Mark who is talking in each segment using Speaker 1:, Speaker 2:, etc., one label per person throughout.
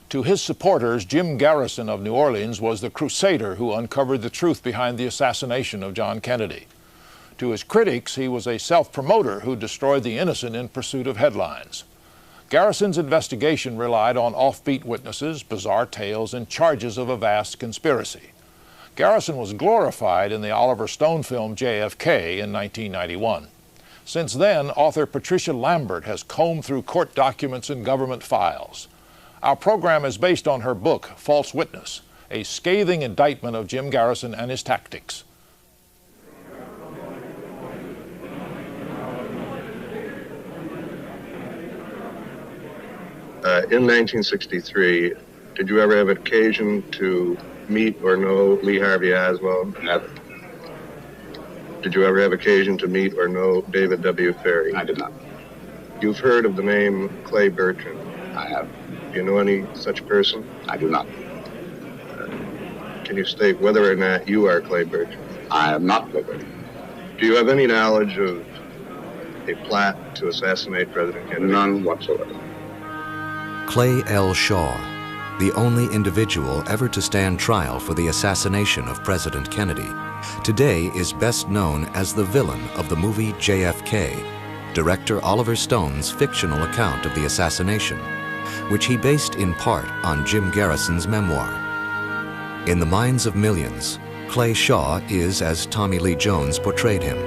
Speaker 1: To his supporters, Jim Garrison of New Orleans was the crusader who uncovered the truth behind the assassination of John Kennedy. To his critics, he was a self-promoter who destroyed the innocent in pursuit of headlines. Garrison's investigation relied on offbeat witnesses, bizarre tales, and charges of a vast conspiracy. Garrison was glorified in the Oliver Stone film JFK in 1991. Since then, author Patricia Lambert has combed through court documents and government files. Our program is based on her book, False Witness, a scathing indictment of Jim Garrison and his tactics.
Speaker 2: In 1963, did you ever have occasion to meet or know Lee Harvey Oswald?
Speaker 3: Never.
Speaker 2: Did you ever have occasion to meet or know David W. Ferry?
Speaker 3: I did not.
Speaker 2: You've heard of the name Clay Bertrand?
Speaker 3: I have.
Speaker 2: Do you know any such person?
Speaker 3: I do not.
Speaker 2: Can you state whether or not you are Clay Bertrand?
Speaker 3: I am not Clay Bertrand.
Speaker 2: Do you have any knowledge of a plot to assassinate President Kennedy?
Speaker 3: None whatsoever.
Speaker 4: Clay L. Shaw, the only individual ever to stand trial for the assassination of President Kennedy, today is best known as the villain of the movie JFK, director Oliver Stone's fictional account of the assassination, which he based in part on Jim Garrison's memoir. In the minds of millions, Clay Shaw is, as Tommy Lee Jones portrayed him,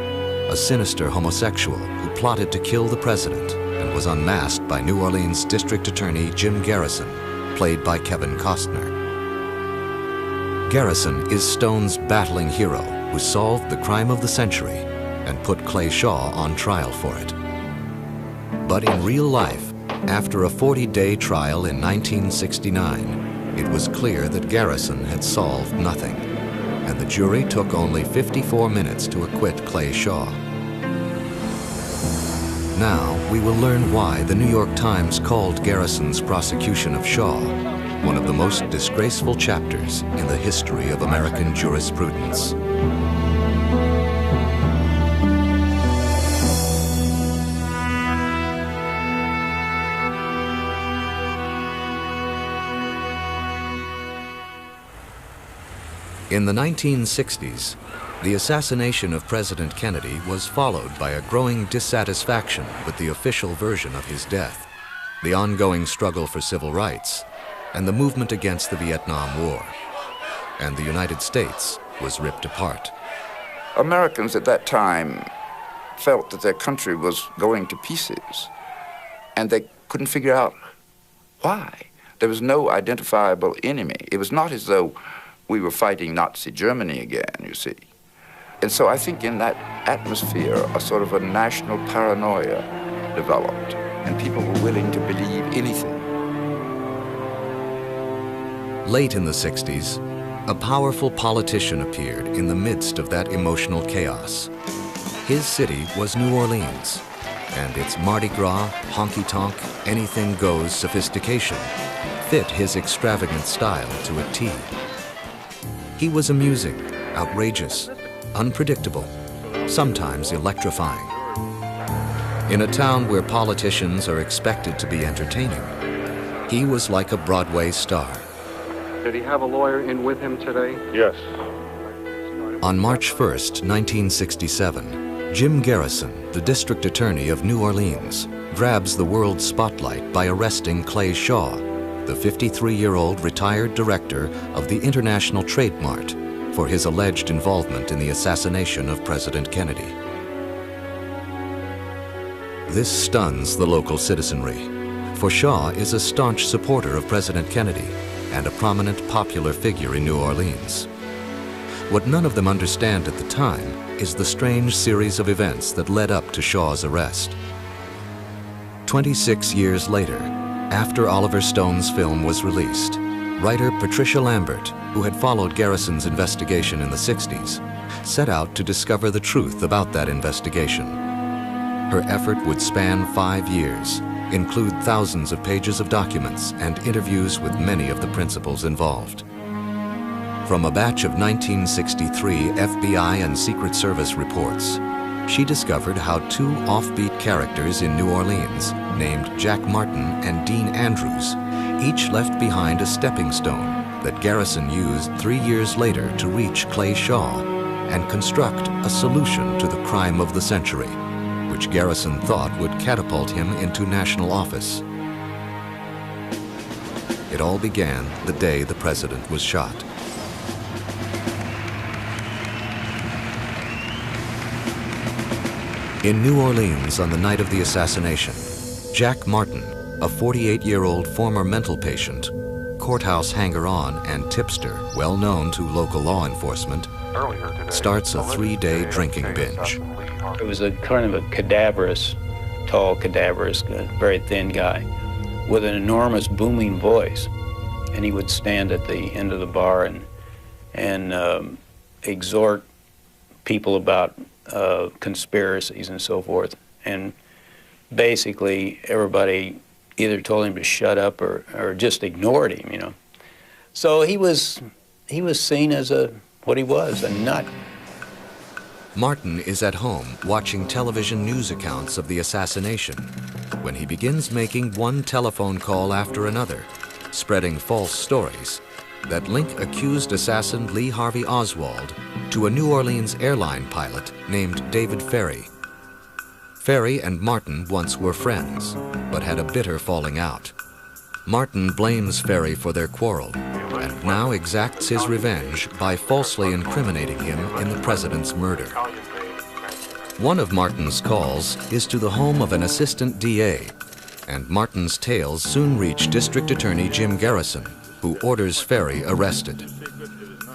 Speaker 4: a sinister homosexual who plotted to kill the president and was unmasked by New Orleans District Attorney Jim Garrison, played by Kevin Costner. Garrison is Stone's battling hero who solved the crime of the century and put Clay Shaw on trial for it. But in real life, after a 40-day trial in 1969, it was clear that Garrison had solved nothing, and the jury took only 54 minutes to acquit Clay Shaw. Now, we will learn why the New York Times called Garrison's prosecution of Shaw one of the most disgraceful chapters in the history of American jurisprudence. In the 1960s, the assassination of President Kennedy was followed by a growing dissatisfaction with the official version of his death, the ongoing struggle for civil rights, and the movement against the Vietnam War. And the United States was ripped apart.
Speaker 5: Americans at that time felt that their country was going to pieces, and they couldn't figure out why. There was no identifiable enemy. It was not as though we were fighting Nazi Germany again, you see. And so I think in that atmosphere, a sort of a national paranoia developed, and people were willing to believe anything.
Speaker 4: Late in the 60s, a powerful politician appeared in the midst of that emotional chaos. His city was New Orleans, and its Mardi Gras, honky-tonk, anything-goes sophistication fit his extravagant style to a T. He was amusing, outrageous, unpredictable, sometimes electrifying. In a town where politicians are expected to be entertaining, he was like a Broadway star.
Speaker 6: Did he have a lawyer in with him today?
Speaker 2: Yes.
Speaker 4: On March 1st, 1967, Jim Garrison, the district attorney of New Orleans, grabs the world's spotlight by arresting Clay Shaw, the 53-year-old retired director of the International Trade Mart, for his alleged involvement in the assassination of President Kennedy. This stuns the local citizenry, for Shaw is a staunch supporter of President Kennedy and a prominent popular figure in New Orleans. What none of them understand at the time is the strange series of events that led up to Shaw's arrest. 26 years later, after Oliver Stone's film was released, writer Patricia Lambert, who had followed Garrison's investigation in the 60s, set out to discover the truth about that investigation. Her effort would span 5 years, include thousands of pages of documents and interviews with many of the principals involved. From a batch of 1963 FBI and Secret Service reports, she discovered how two offbeat characters in New Orleans named Jack Martin and Dean Andrews, each left behind a stepping stone that Garrison used 3 years later to reach Clay Shaw and construct a solution to the crime of the century, which Garrison thought would catapult him into national office. It all began the day the president was shot. In New Orleans on the night of the assassination, Jack Martin, a 48-year-old former mental patient, courthouse hanger-on and tipster well known to local law enforcement, starts a 3-day drinking binge.
Speaker 7: It was a kind of a cadaverous, tall cadaverous, very thin guy with an enormous booming voice. And he would stand at the end of the bar and exhort people about conspiracies and so forth. And basically everybody either told him to shut up or just ignored him, you know. So he was seen as what he was, a nut.
Speaker 4: Martin is at home watching television news accounts of the assassination when he begins making one telephone call after another, spreading false stories that link accused assassin Lee Harvey Oswald to a New Orleans airline pilot named David Ferry. Ferry and Martin once were friends, but had a bitter falling out. Martin blames Ferry for their quarrel and now exacts his revenge by falsely incriminating him in the president's murder. One of Martin's calls is to the home of an assistant DA, and Martin's tales soon reach District Attorney Jim Garrison, who orders Ferry arrested.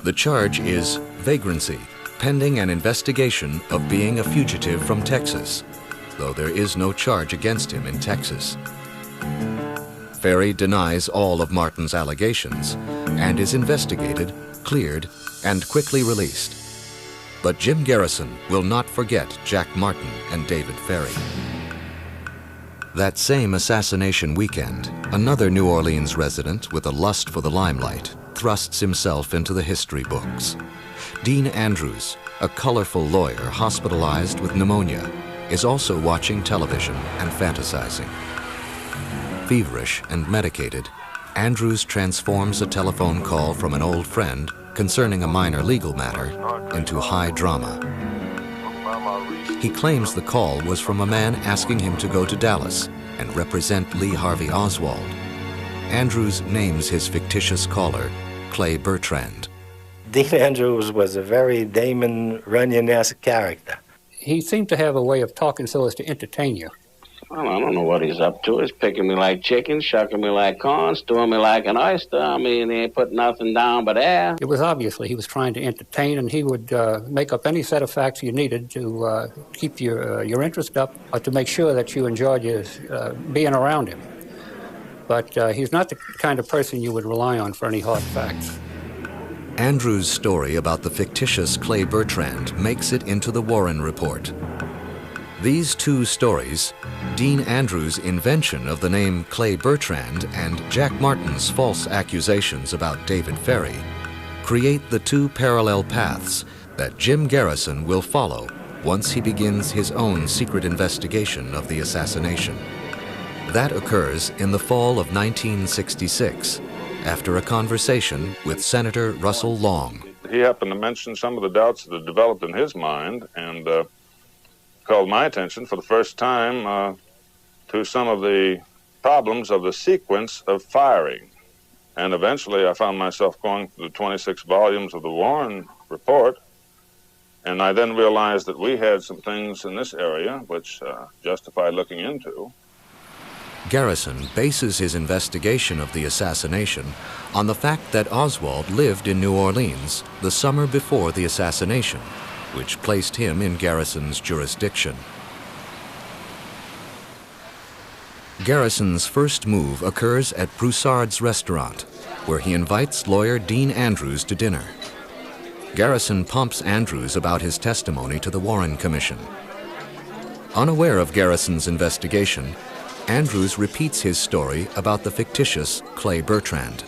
Speaker 4: The charge is vagrancy, pending an investigation of being a fugitive from Texas, though there is no charge against him in Texas. Ferry denies all of Martin's allegations and is investigated, cleared, and quickly released. But Jim Garrison will not forget Jack Martin and David Ferry. That same assassination weekend, another New Orleans resident with a lust for the limelight thrusts himself into the history books. Dean Andrews, a colorful lawyer hospitalized with pneumonia, is also watching television and fantasizing. Feverish and medicated, Andrews transforms a telephone call from an old friend concerning a minor legal matter into high drama. He claims the call was from a man asking him to go to Dallas and represent Lee Harvey Oswald. Andrews names his fictitious caller Clay Bertrand.
Speaker 8: Dean Andrews was a very Damon Runyon-esque character.
Speaker 9: He seemed to have a way of talking so as to entertain you.
Speaker 3: Well, I don't know what he's up to. He's picking me like chicken, shucking me like corn, stewing me like an oyster. I mean, he ain't put nothing down but air.
Speaker 9: It was obviously he was trying to entertain, and he would make up any set of facts you needed to keep your interest up, or to make sure that you enjoyed being around him. But he's not the kind of person you would rely on for any hard facts.
Speaker 4: Andrews' story about the fictitious Clay Bertrand makes it into the Warren Report. These two stories, Dean Andrews' invention of the name Clay Bertrand and Jack Martin's false accusations about David Ferry, create the two parallel paths that Jim Garrison will follow once he begins his own secret investigation of the assassination. That occurs in the fall of 1966, after a conversation with Senator Russell Long.
Speaker 10: He happened to mention some of the doubts that had developed in his mind, and called my attention for the first time to some of the problems of the sequence of firing. And eventually I found myself going through the 26 volumes of the Warren Report, and I then realized that we had some things in this area which justified looking into.
Speaker 4: Garrison bases his investigation of the assassination on the fact that Oswald lived in New Orleans the summer before the assassination, which placed him in Garrison's jurisdiction. Garrison's first move occurs at Broussard's restaurant, where he invites lawyer Dean Andrews to dinner. Garrison pumps Andrews about his testimony to the Warren Commission. Unaware of Garrison's investigation, Andrews repeats his story about the fictitious Clay Bertrand.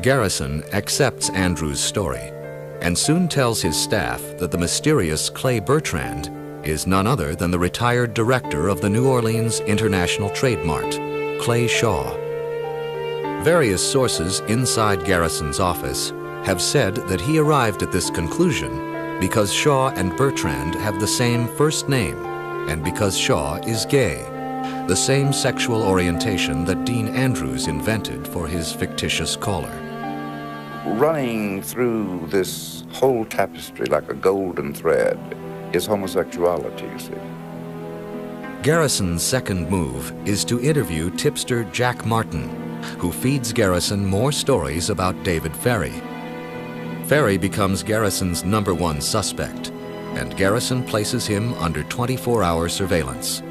Speaker 4: Garrison accepts Andrews' story and soon tells his staff that the mysterious Clay Bertrand is none other than the retired director of the New Orleans International Trade Mart, Clay Shaw. Various sources inside Garrison's office have said that he arrived at this conclusion because Shaw and Bertrand have the same first name and because Shaw is gay, the same sexual orientation that Dean Andrews invented for his fictitious caller.
Speaker 5: Running through this whole tapestry like a golden thread is homosexuality, you see.
Speaker 4: Garrison's second move is to interview tipster Jack Martin, who feeds Garrison more stories about David Ferry. Ferry becomes Garrison's #1 suspect, and Garrison places him under 24-hour surveillance.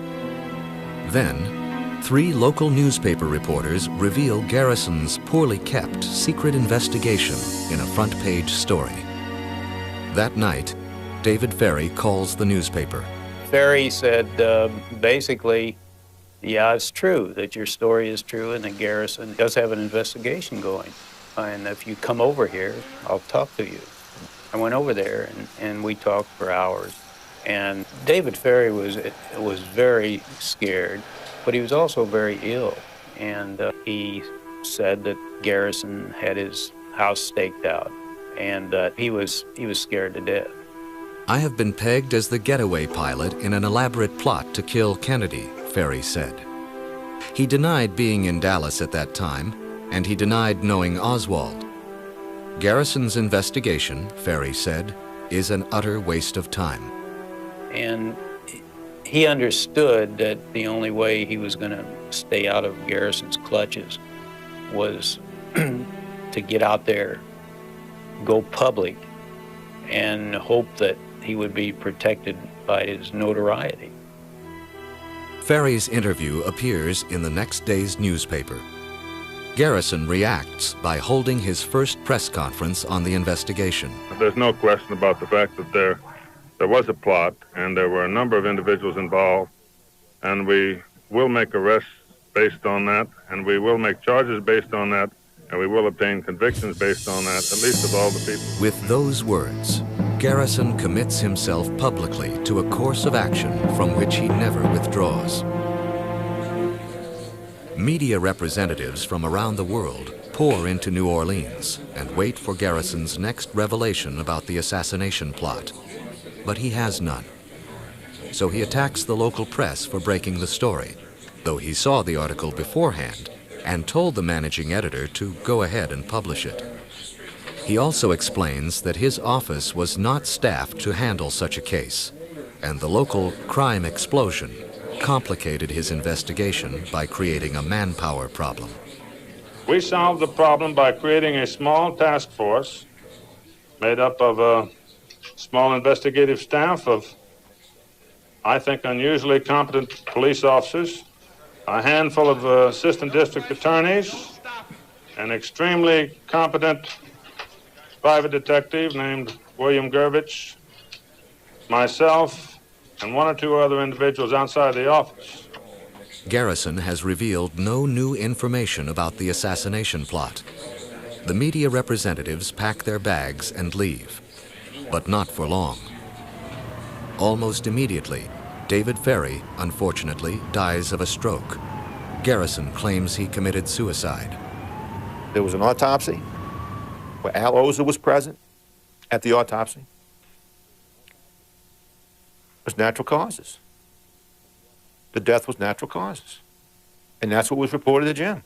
Speaker 4: Then, 3 local newspaper reporters reveal Garrison's poorly kept secret investigation in a front-page story. That night, David Ferry calls the newspaper.
Speaker 7: Ferry said, basically, yeah, it's true that your story is true and that Garrison does have an investigation going. And if you come over here, I'll talk to you. I went over there and we talked for hours. And David Ferry was very scared, but he was also very ill. And he said that Garrison had his house staked out and he was scared to death.
Speaker 4: I have been pegged as the getaway pilot in an elaborate plot to kill Kennedy, Ferry said. He denied being in Dallas at that time, and he denied knowing Oswald. Garrison's investigation, Ferry said, is an utter waste of time.
Speaker 7: And he understood that the only way he was going to stay out of Garrison's clutches was to get out there, go public, and hope that he would be protected by his notoriety.
Speaker 4: Ferry's interview appears in the next day's newspaper. Garrison reacts by holding his first press conference on the investigation.
Speaker 10: There's no question about the fact that there was a plot and there were a number of individuals involved, and we will make arrests based on that, and we will make charges based on that, and we will obtain convictions based on that, at least of all the people.
Speaker 4: With those words, Garrison commits himself publicly to a course of action from which he never withdraws. Media representatives from around the world pour into New Orleans and wait for Garrison's next revelation about the assassination plot. But he has none. So he attacks the local press for breaking the story, though he saw the article beforehand and told the managing editor to go ahead and publish it. He also explains that his office was not staffed to handle such a case, and the local crime explosion complicated his investigation by creating a manpower problem.
Speaker 10: We solved the problem by creating a small task force made up of a small investigative staff of, I think, unusually competent police officers, a handful of assistant district attorneys, an extremely competent private detective named William Gervich, myself, and 1 or 2 other individuals outside the office.
Speaker 4: Garrison has revealed no new information about the assassination plot. The media representatives pack their bags and leave, but not for long. Almost immediately, David Ferry, unfortunately, dies of a stroke. Garrison claims he committed suicide.
Speaker 11: There was an autopsy where Al Ozer was present at the autopsy. It was natural causes. The death was natural causes. And that's what was reported to Jim.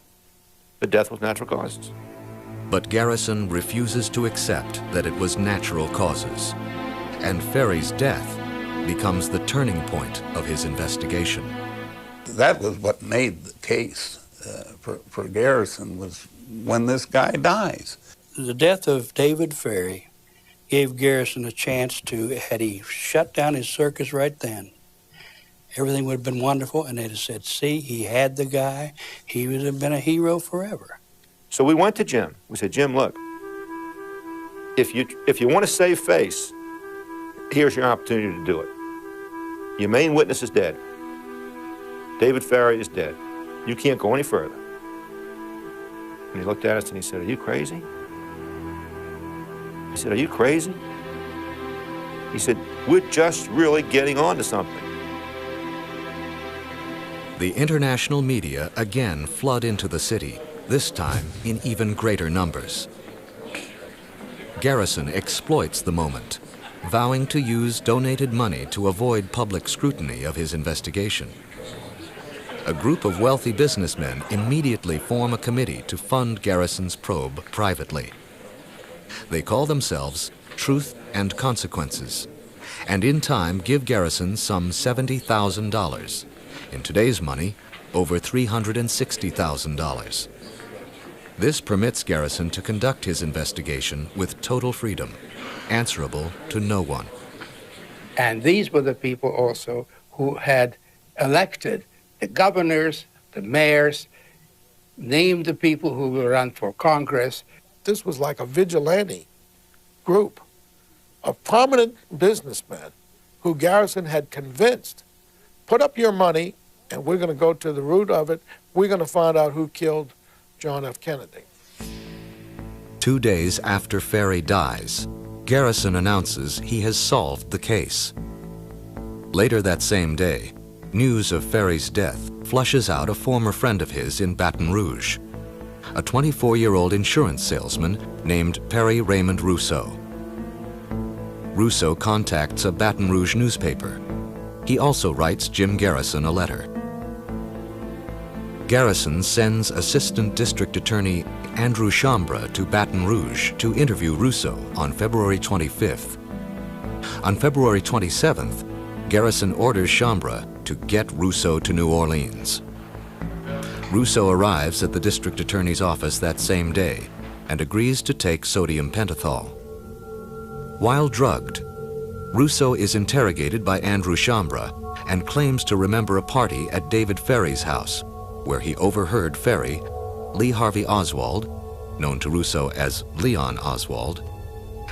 Speaker 11: The death was natural causes.
Speaker 4: But Garrison refuses to accept that it was natural causes. And Ferry's death becomes the turning point of his investigation.
Speaker 12: That was what made the case for Garrison, was when this guy dies.
Speaker 13: The death of David Ferry gave Garrison a chance to, had he shut down his circus right then, everything would have been wonderful, and they'd have said, see, he had the guy, he would have been a hero forever.
Speaker 11: So we went to Jim. We said, Jim, look, if you want to save face, here's your opportunity to do it. Your main witness is dead. David Ferry is dead. You can't go any further. And he looked at us and he said, are you crazy? He said, are you crazy? He said, We're just really getting on to something.
Speaker 4: The international media again flood into the city, this time in even greater numbers. Garrison exploits the moment, vowing to use donated money to avoid public scrutiny of his investigation. A group of wealthy businessmen immediately form a committee to fund Garrison's probe privately. They call themselves Truth and Consequences, and in time give Garrison some $70,000. In today's money, over $360,000. This permits Garrison to conduct his investigation with total freedom, answerable to no one.
Speaker 14: And these were the people also who had elected the governors, the mayors, named the people who would run for Congress.
Speaker 15: This was like a vigilante group of prominent businessmen who Garrison had convinced, put up your money and we're going to go to the root of it. We're going to find out who killed John F. Kennedy.
Speaker 4: 2 days after Ferry dies, Garrison announces he has solved the case. Later that same day, news of Ferry's death flushes out a former friend of his in Baton Rouge, a 24-year-old insurance salesman named Perry Raymond Rousseau. Rousseau contacts a Baton Rouge newspaper. He also writes Jim Garrison a letter. Garrison sends Assistant District Attorney Andrew Chambra to Baton Rouge to interview Rousseau on February 25th. On February 27th, Garrison orders Chambra to get Rousseau to New Orleans. Rousseau arrives at the district attorney's office that same day and agrees to take sodium pentothal. While drugged, Rousseau is interrogated by Andrew Chambra and claims to remember a party at David Ferry's house, where he overheard Ferry, Lee Harvey Oswald, known to Rousseau as Leon Oswald,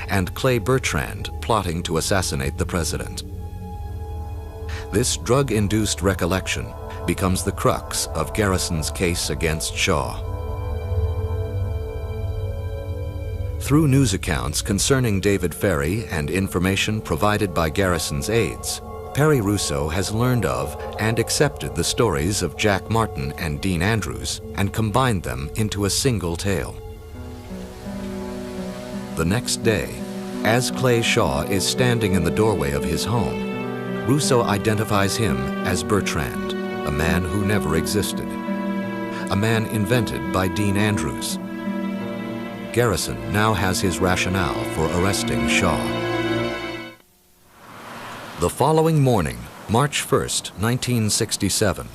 Speaker 4: and Clay Bertrand plotting to assassinate the president. This drug-induced recollection becomes the crux of Garrison's case against Shaw. Through news accounts concerning David Ferry and information provided by Garrison's aides, Perry Rousseau has learned of and accepted the stories of Jack Martin and Dean Andrews and combined them into a single tale. The next day, as Clay Shaw is standing in the doorway of his home, Rousseau identifies him as Bertrand, a man who never existed, a man invented by Dean Andrews. Garrison now has his rationale for arresting Shaw. The following morning, March 1st, 1967,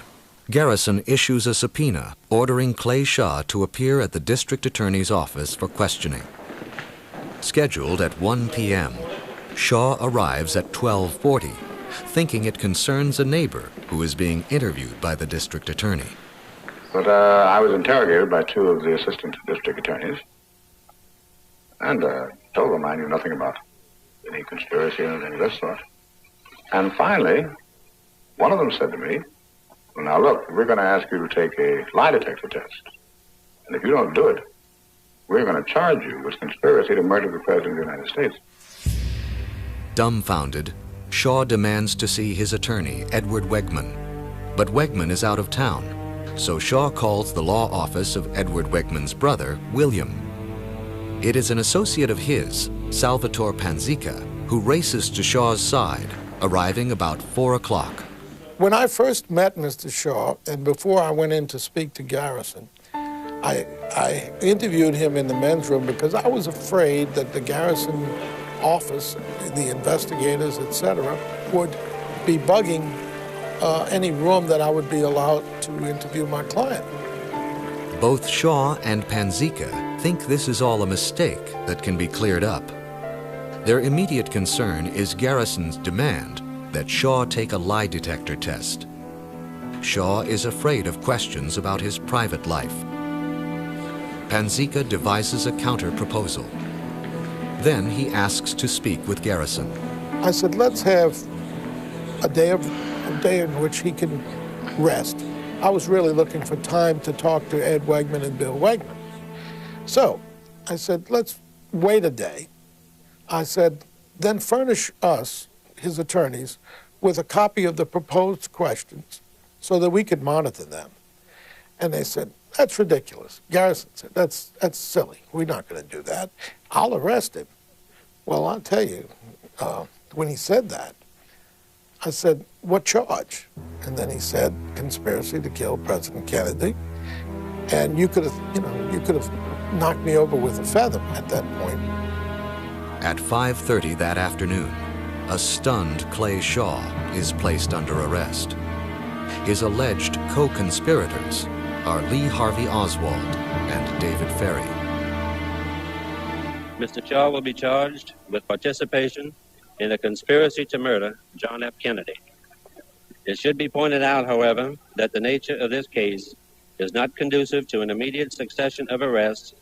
Speaker 4: Garrison issues a subpoena ordering Clay Shaw to appear at the district attorney's office for questioning. Scheduled at 1 p.m., Shaw arrives at 12:40, thinking it concerns a neighbor who is being interviewed by the district attorney.
Speaker 16: But I was interrogated by two of the assistant district attorneys and told them I knew nothing about any conspiracy or anything of this sort. And finally, one of them said to me, well, now look, we're going to ask you to take a lie detector test. And if you don't do it, we're going to charge you with conspiracy to murder the President of the United States.
Speaker 4: Dumbfounded, Shaw demands to see his attorney, Edward Wegman. But Wegman is out of town, so Shaw calls the law office of Edward Wegman's brother, William. It is an associate of his, Salvatore Panzica, who races to Shaw's side, arriving about 4 o'clock.
Speaker 15: When I first met Mr. Shaw, and before I went in to speak to Garrison, I interviewed him in the men's room because I was afraid that the Garrison office, the investigators, etc., would be bugging any room that I would be allowed to interview my client.
Speaker 4: Both Shaw and Panzica think this is all a mistake that can be cleared up. Their immediate concern is Garrison's demand that Shaw take a lie detector test. Shaw is afraid of questions about his private life. Panzica devises a counter-proposal. Then he asks to speak with Garrison.
Speaker 15: I said, let's have a day in which he can rest. I was really looking for time to talk to Ed Wegman and Bill Wegman. So I said, let's wait a day. I said, then furnish us his attorneys with a copy of the proposed questions so that we could monitor them. And they said, that's ridiculous. Garrison said, that's silly. We're not going to do that. I'll arrest him. Well, I'll tell you, when he said that, I said, what charge? And then he said, conspiracy to kill President Kennedy. And you could have knocked me over with a feather at that point.
Speaker 4: At 5:30 that afternoon, a stunned Clay Shaw is placed under arrest. His alleged co-conspirators are Lee Harvey Oswald and David Ferry.
Speaker 17: Mr. Shaw will be charged with participation in a conspiracy to murder John F. Kennedy. It should be pointed out, however, that the nature of this case is not conducive to an immediate succession of arrests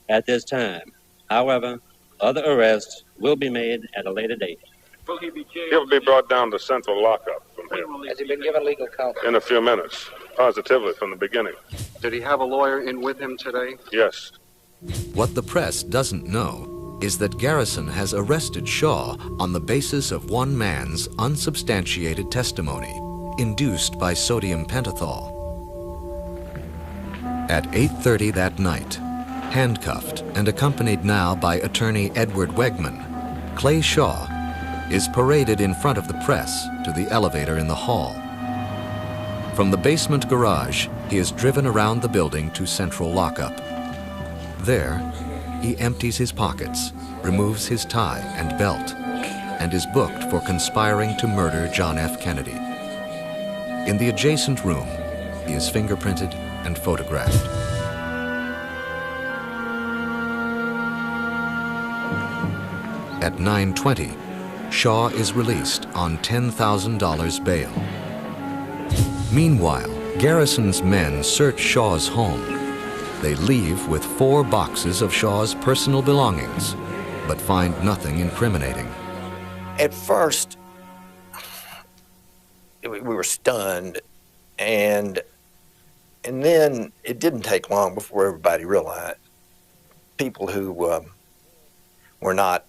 Speaker 17: at this time. However, other arrests will be made at a later date.
Speaker 10: He'll be brought down to central lockup from here.
Speaker 14: Has he been given legal counsel?
Speaker 10: In a few minutes. Positively from the beginning.
Speaker 6: Did he have a lawyer in with him today?
Speaker 10: Yes.
Speaker 4: What the press doesn't know is that Garrison has arrested Shaw on the basis of one man's unsubstantiated testimony, induced by sodium pentothal. At 8:30 that night, handcuffed and accompanied now by attorney Edward Wegman, Clay Shaw is paraded in front of the press to the elevator in the hall. From the basement garage, he is driven around the building to central lockup. There, he empties his pockets, removes his tie and belt, and is booked for conspiring to murder John F. Kennedy. In the adjacent room, he is fingerprinted and photographed. At 9:20, Shaw is released on $10,000 bail. Meanwhile, Garrison's men search Shaw's home. They leave with 4 boxes of Shaw's personal belongings, but find nothing incriminating.
Speaker 18: At first, we were stunned, and then it didn't take long before everybody realized. People who were not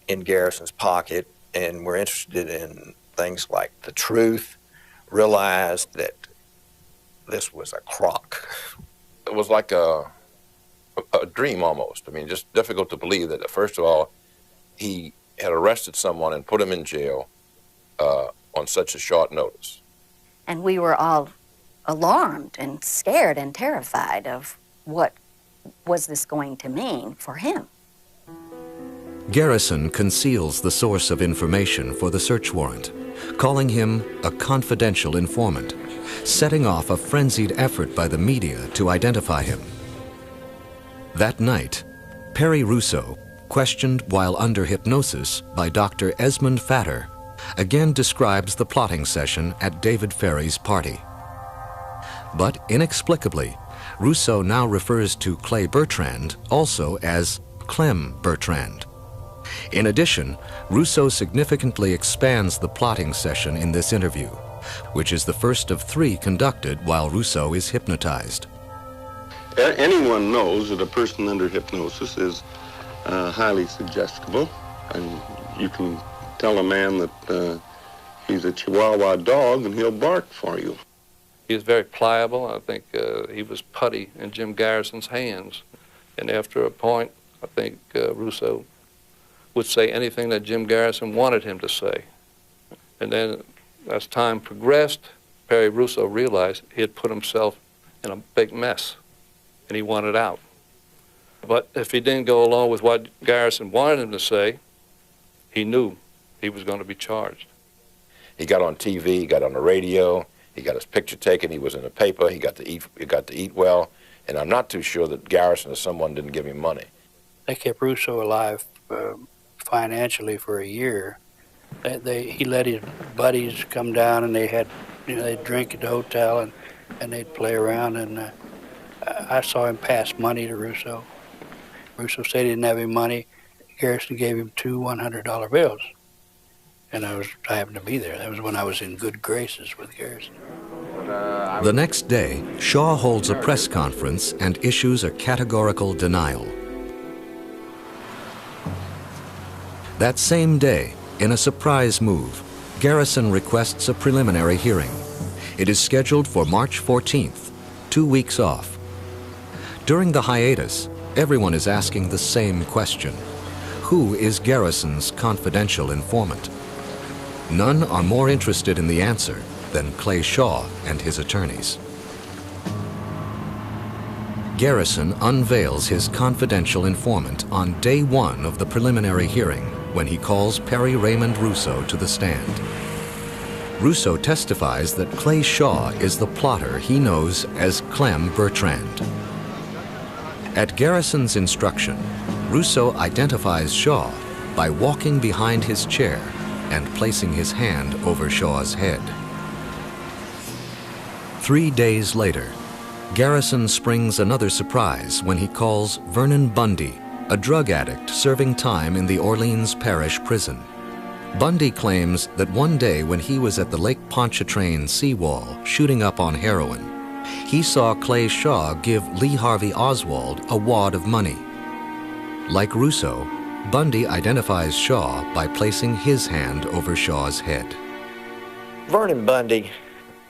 Speaker 18: in Garrison's pocket and were interested in things like the truth realized that this was a crock.
Speaker 19: It was like a dream almost. I mean, just difficult to believe that, first of all, he had arrested someone and put him in jail on such a short notice.
Speaker 20: And we were all alarmed and scared and terrified of what was this going to mean for him.
Speaker 4: Garrison conceals the source of information for the search warrant, calling him a confidential informant, setting off a frenzied effort by the media to identify him. That night, Perry Russo, questioned while under hypnosis by Dr. Esmond Fatter, again describes the plotting session at David Ferry's party. But inexplicably, Russo now refers to Clay Bertrand also as Clem Bertrand. In addition, Russo significantly expands the plotting session in this interview, which is the first of 3 conducted while Russo is hypnotized.
Speaker 10: Anyone knows that a person under hypnosis is highly suggestible, and you can tell a man that he's a Chihuahua dog and he'll bark for you.
Speaker 6: He was very pliable. I think he was putty in Jim Garrison's hands. And after a point, I think Russo would say anything that Jim Garrison wanted him to say. And then as time progressed, Perry Russo realized he had put himself in a big mess, and he wanted out. But if he didn't go along with what Garrison wanted him to say, he knew he was going to be charged.
Speaker 19: He got on TV, he got on the radio, he got his picture taken, he was in the paper, he got to eat well, and I'm not too sure that Garrison or someone didn't give him money.
Speaker 13: They kept Russo alive financially for a year. He let his buddies come down, and they'd drink at the hotel, and they'd play around, and I saw him pass money to Russo. Russo said he didn't have any money. Garrison gave him 2 $100 bills, and I happened to be there. That was when I was in good graces with Garrison.
Speaker 4: The next day, Shaw holds a press conference and issues a categorical denial. That same day, In a surprise move, Garrison requests a preliminary hearing. It is scheduled for March 14th, 2 weeks off. During the hiatus, everyone is asking the same question. Who is Garrison's confidential informant? None are more interested in the answer than Clay Shaw and his attorneys. Garrison unveils his confidential informant on day one of the preliminary hearing when he calls Perry Raymond Russo to the stand. Russo testifies that Clay Shaw is the plotter he knows as Clem Bertrand. At Garrison's instruction, Russo identifies Shaw by walking behind his chair and placing his hand over Shaw's head. 3 days later, Garrison springs another surprise when he calls Vernon Bundy, a drug addict serving time in the Orleans Parish prison. Bundy claims that one day when he was at the Lake Pontchartrain seawall shooting up on heroin, he saw Clay Shaw give Lee Harvey Oswald a wad of money. Like Russo, Bundy identifies Shaw by placing his hand over Shaw's head.
Speaker 18: Vernon Bundy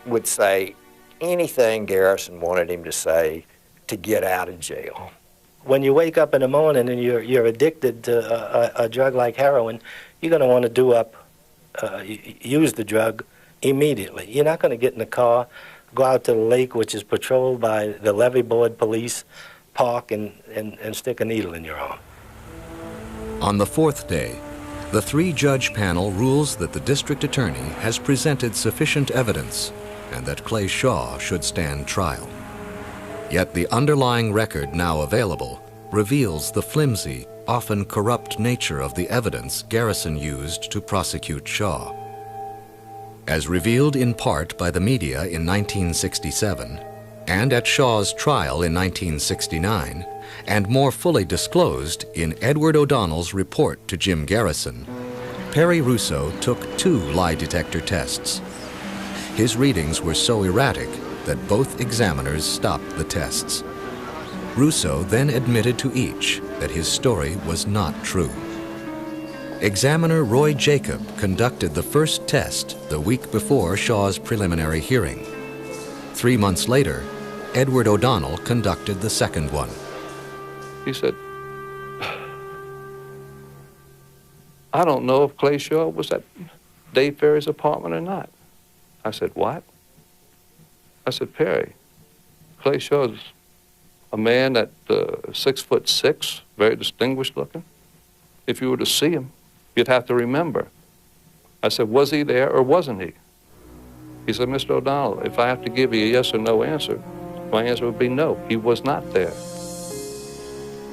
Speaker 18: would say anything Garrison wanted him to say to get out of jail.
Speaker 8: When you wake up in the morning and you're addicted to a drug like heroin, you're going to want to do up, use the drug immediately. You're not going to get in the car, go out to the lake, which is patrolled by the levee board police, park, and stick a needle in your arm.
Speaker 4: On the fourth day, the three-judge panel rules that the district attorney has presented sufficient evidence and that Clay Shaw should stand trial. Yet the underlying record now available reveals the flimsy, often corrupt nature of the evidence Garrison used to prosecute Shaw. As revealed in part by the media in 1967, and at Shaw's trial in 1969, and more fully disclosed in Edward O'Donnell's report to Jim Garrison, Perry Russo took 2 lie detector tests. His readings were so erratic that both examiners stopped the tests. Russo then admitted to each that his story was not true. Examiner Roy Jacob conducted the first test the week before Shaw's preliminary hearing. 3 months later, Edward O'Donnell conducted the second one.
Speaker 6: He said, I don't know if Clay Shaw was at Dave Ferry's apartment or not. I said, what? I said, Perry, Clay Shaw's a man at 6'6", very distinguished looking. If you were to see him, you'd have to remember. I said, was he there or wasn't he? He said, Mr. O'Donnell, if I have to give you a yes or no answer, my answer would be no, he was not there.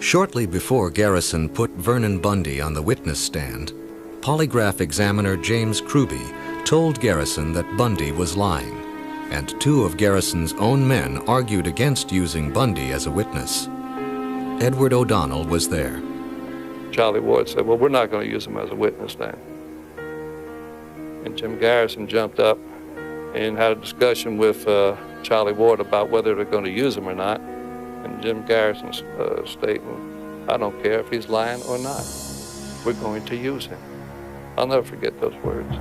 Speaker 4: Shortly before Garrison put Vernon Bundy on the witness stand, polygraph examiner James Kruby told Garrison that Bundy was lying, and 2 of Garrison's own men argued against using Bundy as a witness. Edward O'Donnell was there.
Speaker 6: Charlie Ward said, well, we're not going to use him as a witness then. And Jim Garrison jumped up and had a discussion with Charlie Ward about whether they're going to use him or not. And Jim Garrison's statement, I don't care if he's lying or not. We're going to use him. I'll never forget those words.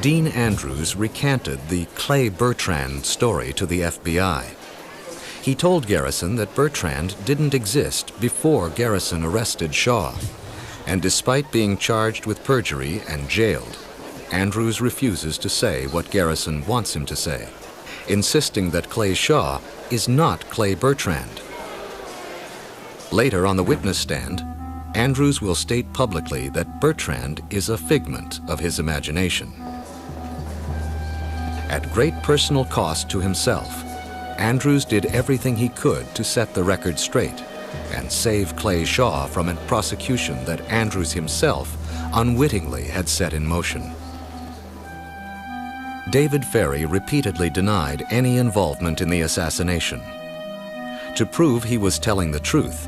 Speaker 4: Dean Andrews recanted the Clay Bertrand story to the FBI. He told Garrison that Bertrand didn't exist before Garrison arrested Shaw, and despite being charged with perjury and jailed, Andrews refuses to say what Garrison wants him to say, insisting that Clay Shaw is not Clay Bertrand. Later on the witness stand, Andrews will state publicly that Bertrand is a figment of his imagination. At great personal cost to himself, Andrews did everything he could to set the record straight and save Clay Shaw from a prosecution that Andrews himself unwittingly had set in motion. David Ferry repeatedly denied any involvement in the assassination. To prove he was telling the truth,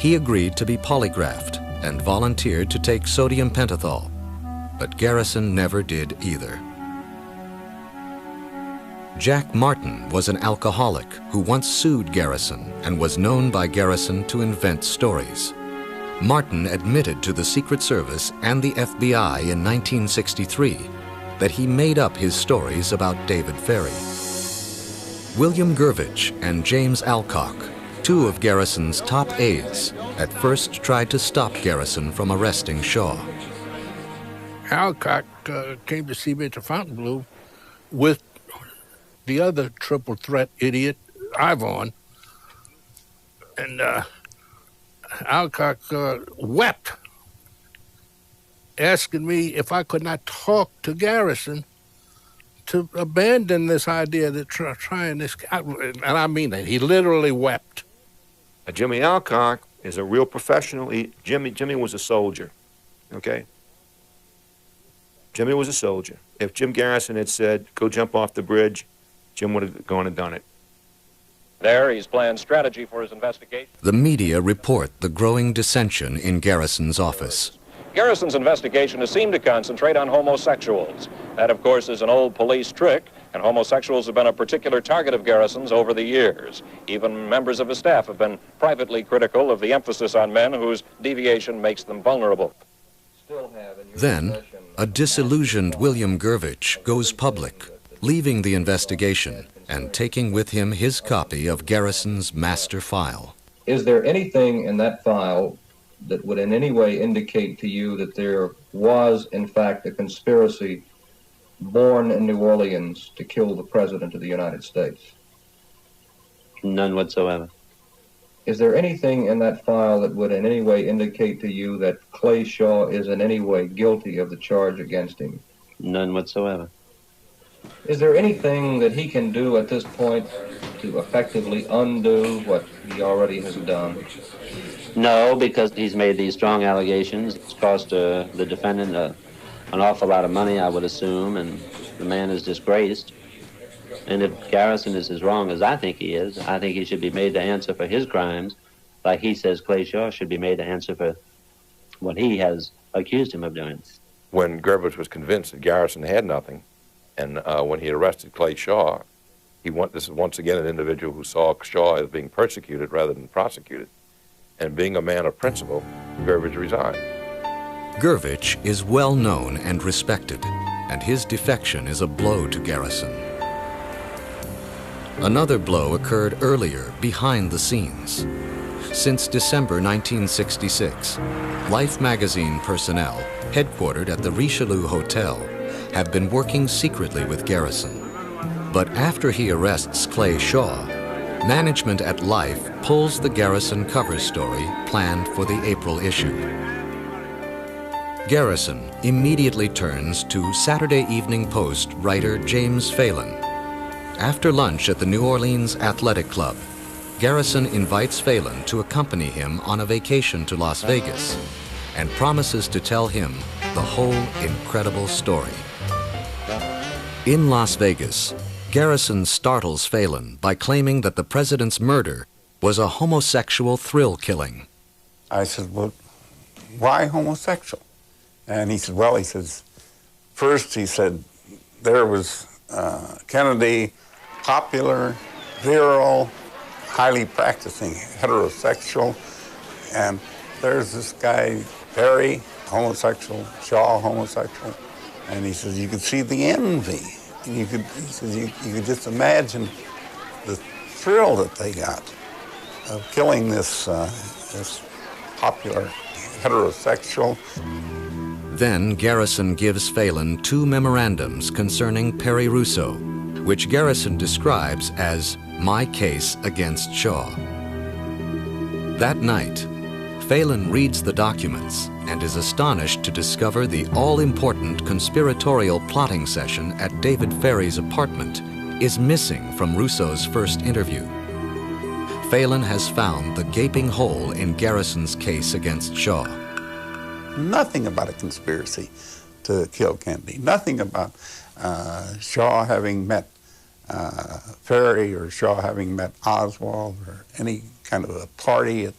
Speaker 4: he agreed to be polygraphed and volunteered to take sodium pentothal, but Garrison never did either. Jack Martin was an alcoholic who once sued Garrison and was known by Garrison to invent stories. Martin admitted to the Secret Service and the FBI in 1963 that he made up his stories about David Ferry. William Gurvich and James Alcock, two of Garrison's top aides, at first tried to stop Garrison from arresting Shaw.
Speaker 14: Alcock came to see me at the Fontainebleau with the other triple threat idiot, Ivon. And Alcock wept, asking me if I could not talk to Garrison to abandon this idea that trying this, and I mean that. He literally wept.
Speaker 11: Jimmy Alcock is a real professional. Jimmy was a soldier, okay? Jimmy was a soldier. If Jim Garrison had said, go jump off the bridge, Jim would have gone and done it.
Speaker 21: There, he's planned strategy for his investigation.
Speaker 4: The media report the growing dissension in Garrison's office.
Speaker 21: Garrison's investigation has seemed to concentrate on homosexuals. That, of course, is an old police trick, and homosexuals have been a particular target of Garrison's over the years. Even members of his staff have been privately critical of the emphasis on men whose deviation makes them vulnerable.
Speaker 4: Then, a disillusioned William Gurvich goes public, leaving the investigation and taking with him his copy of Garrison's master file.
Speaker 22: Is there anything in that file that would in any way indicate to you that there was, in fact, a conspiracy born in New Orleans to kill the President of the United States?
Speaker 17: None whatsoever.
Speaker 22: Is there anything in that file that would in any way indicate to you that Clay Shaw is in any way guilty of the charge against him?
Speaker 17: None whatsoever.
Speaker 22: Is there anything that he can do at this point to effectively undo what he already has done?
Speaker 17: No, because he's made these strong allegations. It's cost the defendant an awful lot of money, I would assume, and the man is disgraced. And if Garrison is as wrong as I think he is, I think he should be made to answer for his crimes, like he says Clay Shaw should be made to answer for what he has accused him of doing.
Speaker 19: When Gurvich was convinced that Garrison had nothing, and when he arrested Clay Shaw, this is once again an individual who saw Shaw as being persecuted rather than prosecuted. And being a man of principle, Gurvich resigned.
Speaker 4: Gurvich is well known and respected, and his defection is a blow to Garrison. Another blow occurred earlier, behind the scenes. Since December 1966, Life magazine personnel, headquartered at the Richelieu Hotel, have been working secretly with Garrison. But after he arrests Clay Shaw, management at Life pulls the Garrison cover story planned for the April issue. Garrison immediately turns to Saturday Evening Post writer James Phelan. After lunch at the New Orleans Athletic Club, Garrison invites Phelan to accompany him on a vacation to Las Vegas and promises to tell him the whole incredible story. In Las Vegas, Garrison startles Phelan by claiming that the president's murder was a homosexual thrill killing.
Speaker 12: I said, well, why homosexual? And he said, well, he says, first he said, there was Kennedy, popular, virile, highly practicing heterosexual, and there's this guy, Perry, homosexual, Shaw, homosexual, and he says, you could see the envy. And he says, you could just imagine the thrill that they got of killing this, this popular heterosexual.
Speaker 4: Then Garrison gives Phelan two memorandums concerning Perry Rousseau, which Garrison describes as my case against Shaw. That night, Phelan reads the documents and is astonished to discover the all-important conspiratorial plotting session at David Ferry's apartment is missing from Rousseau's first interview. Phelan has found the gaping hole in Garrison's case against Shaw.
Speaker 12: Nothing about a conspiracy to kill Kennedy. Nothing about Shaw having met Ferry or Shaw having met Oswald or any kind of a party at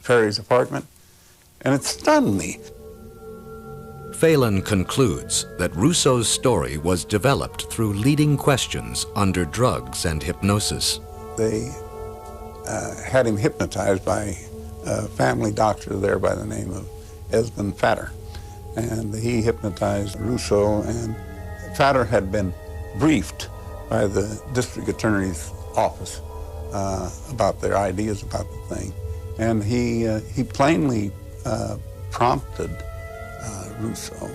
Speaker 12: Ferry's apartment. And it stunned me.
Speaker 4: Phelan concludes that Rousseau's story was developed through leading questions under drugs and hypnosis.
Speaker 12: They had him hypnotized by a family doctor there by the name of Esmond Fatter. And he hypnotized Rousseau, and Fatter had been briefed by the district attorney's office about their ideas about the thing. And he plainly prompted Rousseau.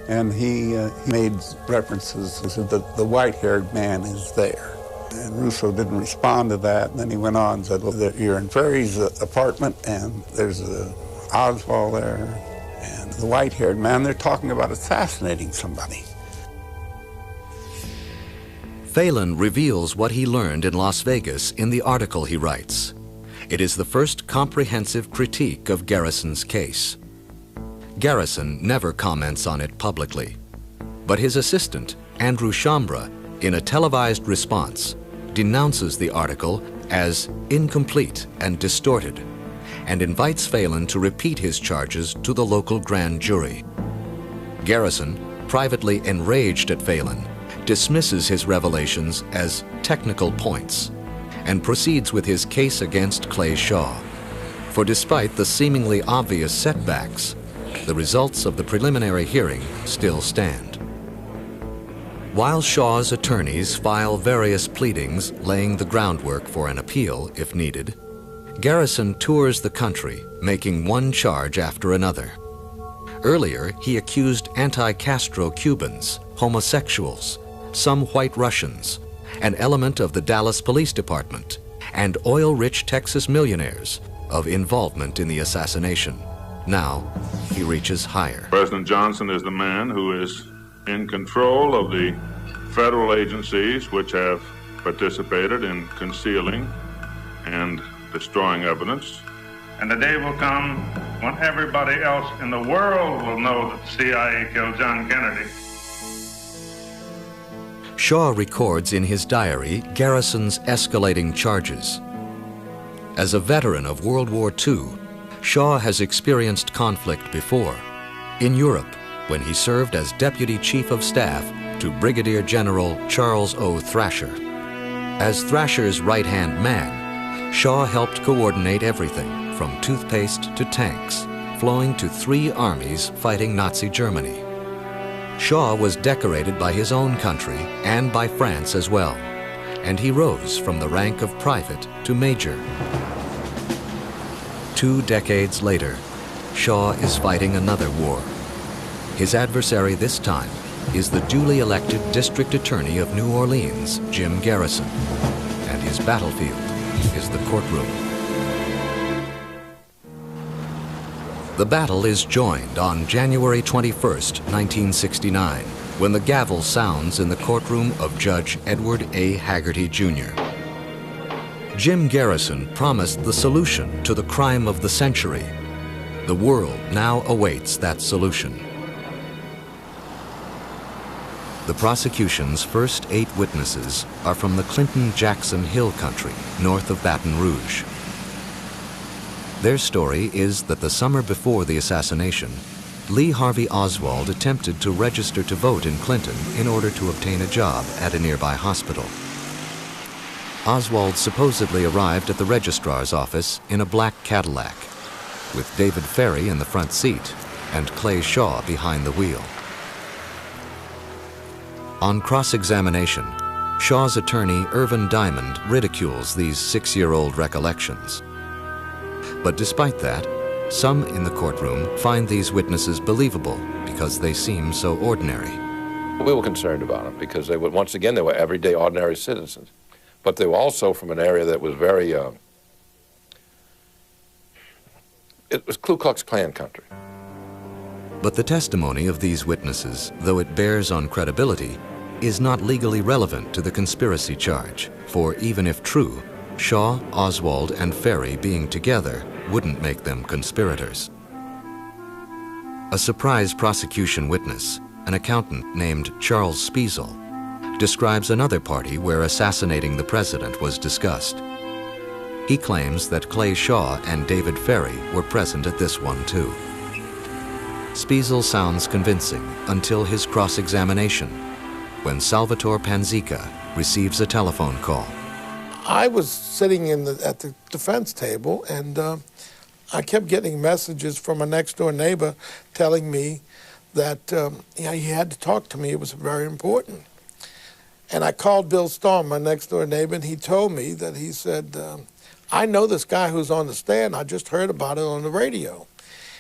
Speaker 12: And he made references that the white-haired man is there. And Rousseau didn't respond to that. And then he went on and said, well, you're in Ferry's apartment, and there's Oswald there, and the white-haired man, they're talking about assassinating somebody.
Speaker 4: Phelan reveals what he learned in Las Vegas in the article he writes. It is the first comprehensive critique of Garrison's case. Garrison never comments on it publicly, but his assistant, Andrew Chambra, in a televised response, denounces the article as incomplete and distorted, and invites Phelan to repeat his charges to the local grand jury. Garrison, privately enraged at Phelan, dismisses his revelations as technical points and proceeds with his case against Clay Shaw. For despite the seemingly obvious setbacks, the results of the preliminary hearing still stand. While Shaw's attorneys file various pleadings laying the groundwork for an appeal if needed, Garrison tours the country, making one charge after another. Earlier, he accused anti-Castro Cubans, homosexuals, some white Russians, an element of the Dallas Police Department, and oil-rich Texas millionaires of involvement in the assassination. Now, he reaches higher.
Speaker 10: President Johnson is the man who is in control of the federal agencies which have participated in concealing and destroying evidence.
Speaker 1: And the day will come when everybody else in the world will know that the CIA killed John Kennedy.
Speaker 4: Shaw records in his diary Garrison's escalating charges. As a veteran of World War II, Shaw has experienced conflict before. In Europe, when he served as Deputy Chief of Staff to Brigadier General Charles O. Thrasher. As Thrasher's right-hand man, Shaw helped coordinate everything from toothpaste to tanks, flowing to 3 armies fighting Nazi Germany. Shaw was decorated by his own country and by France as well, and he rose from the rank of private to major. 2 decades later, Shaw is fighting another war. His adversary this time is the duly elected District Attorney of New Orleans, Jim Garrison, and his battlefield is the courtroom. The battle is joined on January 21st, 1969, when the gavel sounds in the courtroom of Judge Edward A. Haggerty, Jr. Jim Garrison promised the solution to the crime of the century. The world now awaits that solution. The prosecution's first 8 witnesses are from the Clinton-Jackson Hill country, north of Baton Rouge. Their story is that the summer before the assassination, Lee Harvey Oswald attempted to register to vote in Clinton in order to obtain a job at a nearby hospital. Oswald supposedly arrived at the registrar's office in a black Cadillac, with David Ferry in the front seat and Clay Shaw behind the wheel. On cross-examination, Shaw's attorney Irvin Diamond ridicules these 6-year-old recollections. But despite that, some in the courtroom find these witnesses believable because they seem so ordinary.
Speaker 19: We were concerned about them because they were, once again, they were everyday ordinary citizens. But they were also from an area that was very, it was Ku Klux Klan country.
Speaker 4: But the testimony of these witnesses, though it bears on credibility, is not legally relevant to the conspiracy charge, for even if true, Shaw, Oswald, and Ferry being together wouldn't make them conspirators. A surprise prosecution witness, an accountant named Charles Spiesel, describes another party where assassinating the president was discussed. He claims that Clay Shaw and David Ferry were present at this one too. Spiesel sounds convincing until his cross-examination, when Salvatore Panzica receives a telephone call.
Speaker 15: I was sitting at the defense table, and I kept getting messages from a next-door neighbor telling me that he had to talk to me. It was very important. And I called Bill Storm, my next-door neighbor, and he told me that he said, I know this guy who's on the stand. I just heard about it on the radio.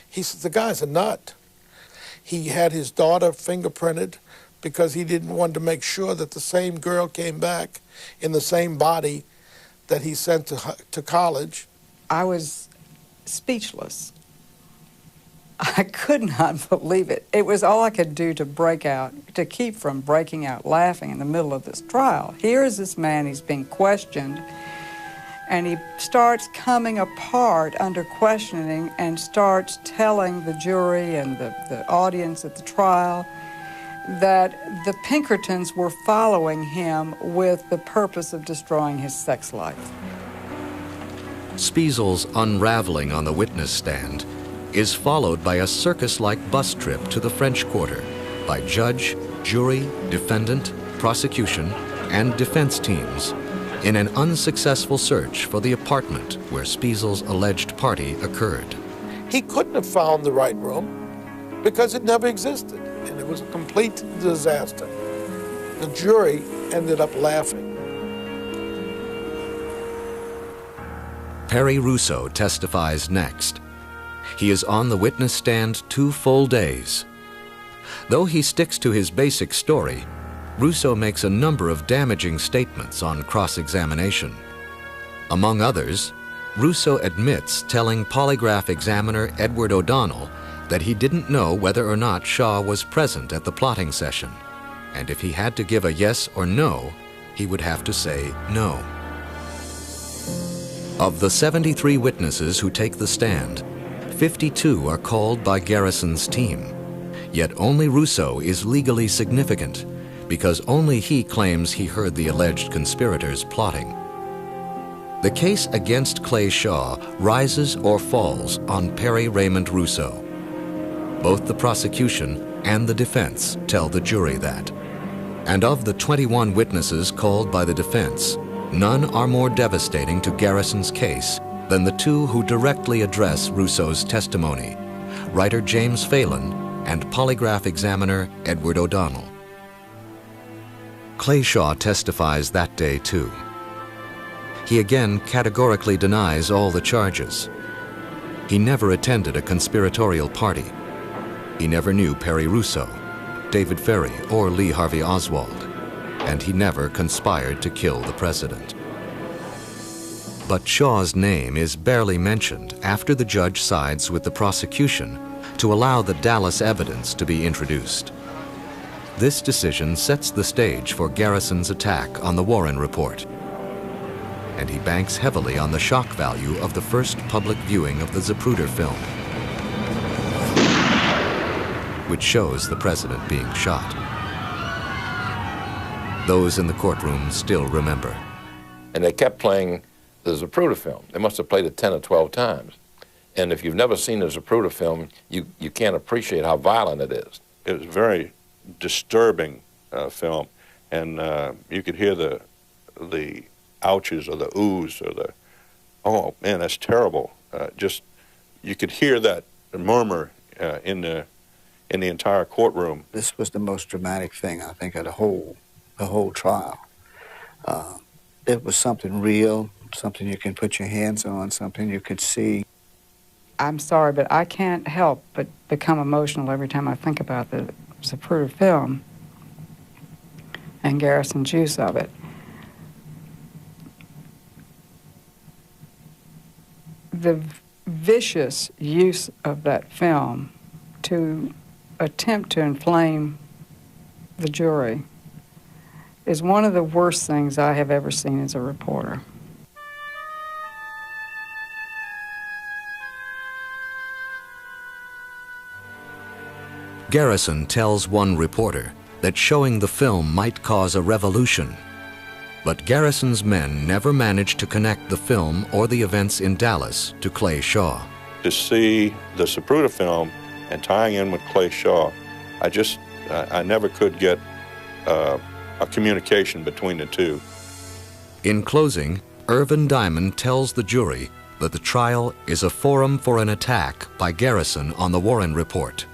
Speaker 15: He said, the guy's a nut. He had his daughter fingerprinted because he didn't want to make sure that the same girl came back in the same body that he sent to college.
Speaker 2: I was speechless. I could not believe it. It was all I could do to keep from breaking out laughing in the middle of this trial. Here is this man, he's being questioned, and he starts coming apart under questioning and starts telling the jury and the audience at the trial that the Pinkertons were following him with the purpose of destroying his sex life.
Speaker 4: Spiesel's unraveling on the witness stand is followed by a circus-like bus trip to the French Quarter by judge, jury, defendant, prosecution, and defense teams in an unsuccessful search for the apartment where Spiesel's alleged party occurred.
Speaker 15: He couldn't have found the right room because it never existed, and it was a complete disaster. The jury ended up laughing.
Speaker 4: Perry Russo testifies next. He is on the witness stand 2 full days. Though he sticks to his basic story, Russo makes a number of damaging statements on cross-examination. Among others, Russo admits telling polygraph examiner Edward O'Donnell that he didn't know whether or not Shaw was present at the plotting session, and if he had to give a yes or no, he would have to say no. Of the 73 witnesses who take the stand, 52 are called by Garrison's team, yet only Russo is legally significant because only he claims he heard the alleged conspirators plotting. The case against Clay Shaw rises or falls on Perry Raymond Russo. Both the prosecution and the defense tell the jury that. And of the 21 witnesses called by the defense, none are more devastating to Garrison's case than the 2 who directly address Russo's testimony, writer James Phelan and polygraph examiner Edward O'Donnell. Clay Shaw testifies that day too. He again categorically denies all the charges. He never attended a conspiratorial party. He never knew Perry Russo, David Ferry, or Lee Harvey Oswald, and he never conspired to kill the president. But Shaw's name is barely mentioned after the judge sides with the prosecution to allow the Dallas evidence to be introduced. This decision sets the stage for Garrison's attack on the Warren Report, and he banks heavily on the shock value of the first public viewing of the Zapruder film, which shows the president being shot. Those in the courtroom still remember.
Speaker 19: And they kept playing the Zapruder film. They must have played it 10 or 12 times. And if you've never seen a Zapruder film, you can't appreciate how violent it is.
Speaker 3: It was a very disturbing film, and you could hear the ouches or the oohs or the, oh man, that's terrible. Just, you could hear that murmur in the entire courtroom.
Speaker 23: This was the most dramatic thing, I think, of the whole trial. It was something real, something you can put your hands on, something you could see.
Speaker 2: I'm sorry, but I can't help but become emotional every time I think about the Zapruder film and Garrison's use of it. The vicious use of that film to attempt to inflame the jury is one of the worst things I have ever seen as a reporter.
Speaker 4: Garrison tells one reporter that showing the film might cause a revolution. But Garrison's men never managed to connect the film or the events in Dallas to Clay Shaw.
Speaker 3: To see the Zapruder film and tying in with Clay Shaw, I never could get a communication between the two.
Speaker 4: In closing, Irvin Diamond tells the jury that the trial is a forum for an attack by Garrison on the Warren Report,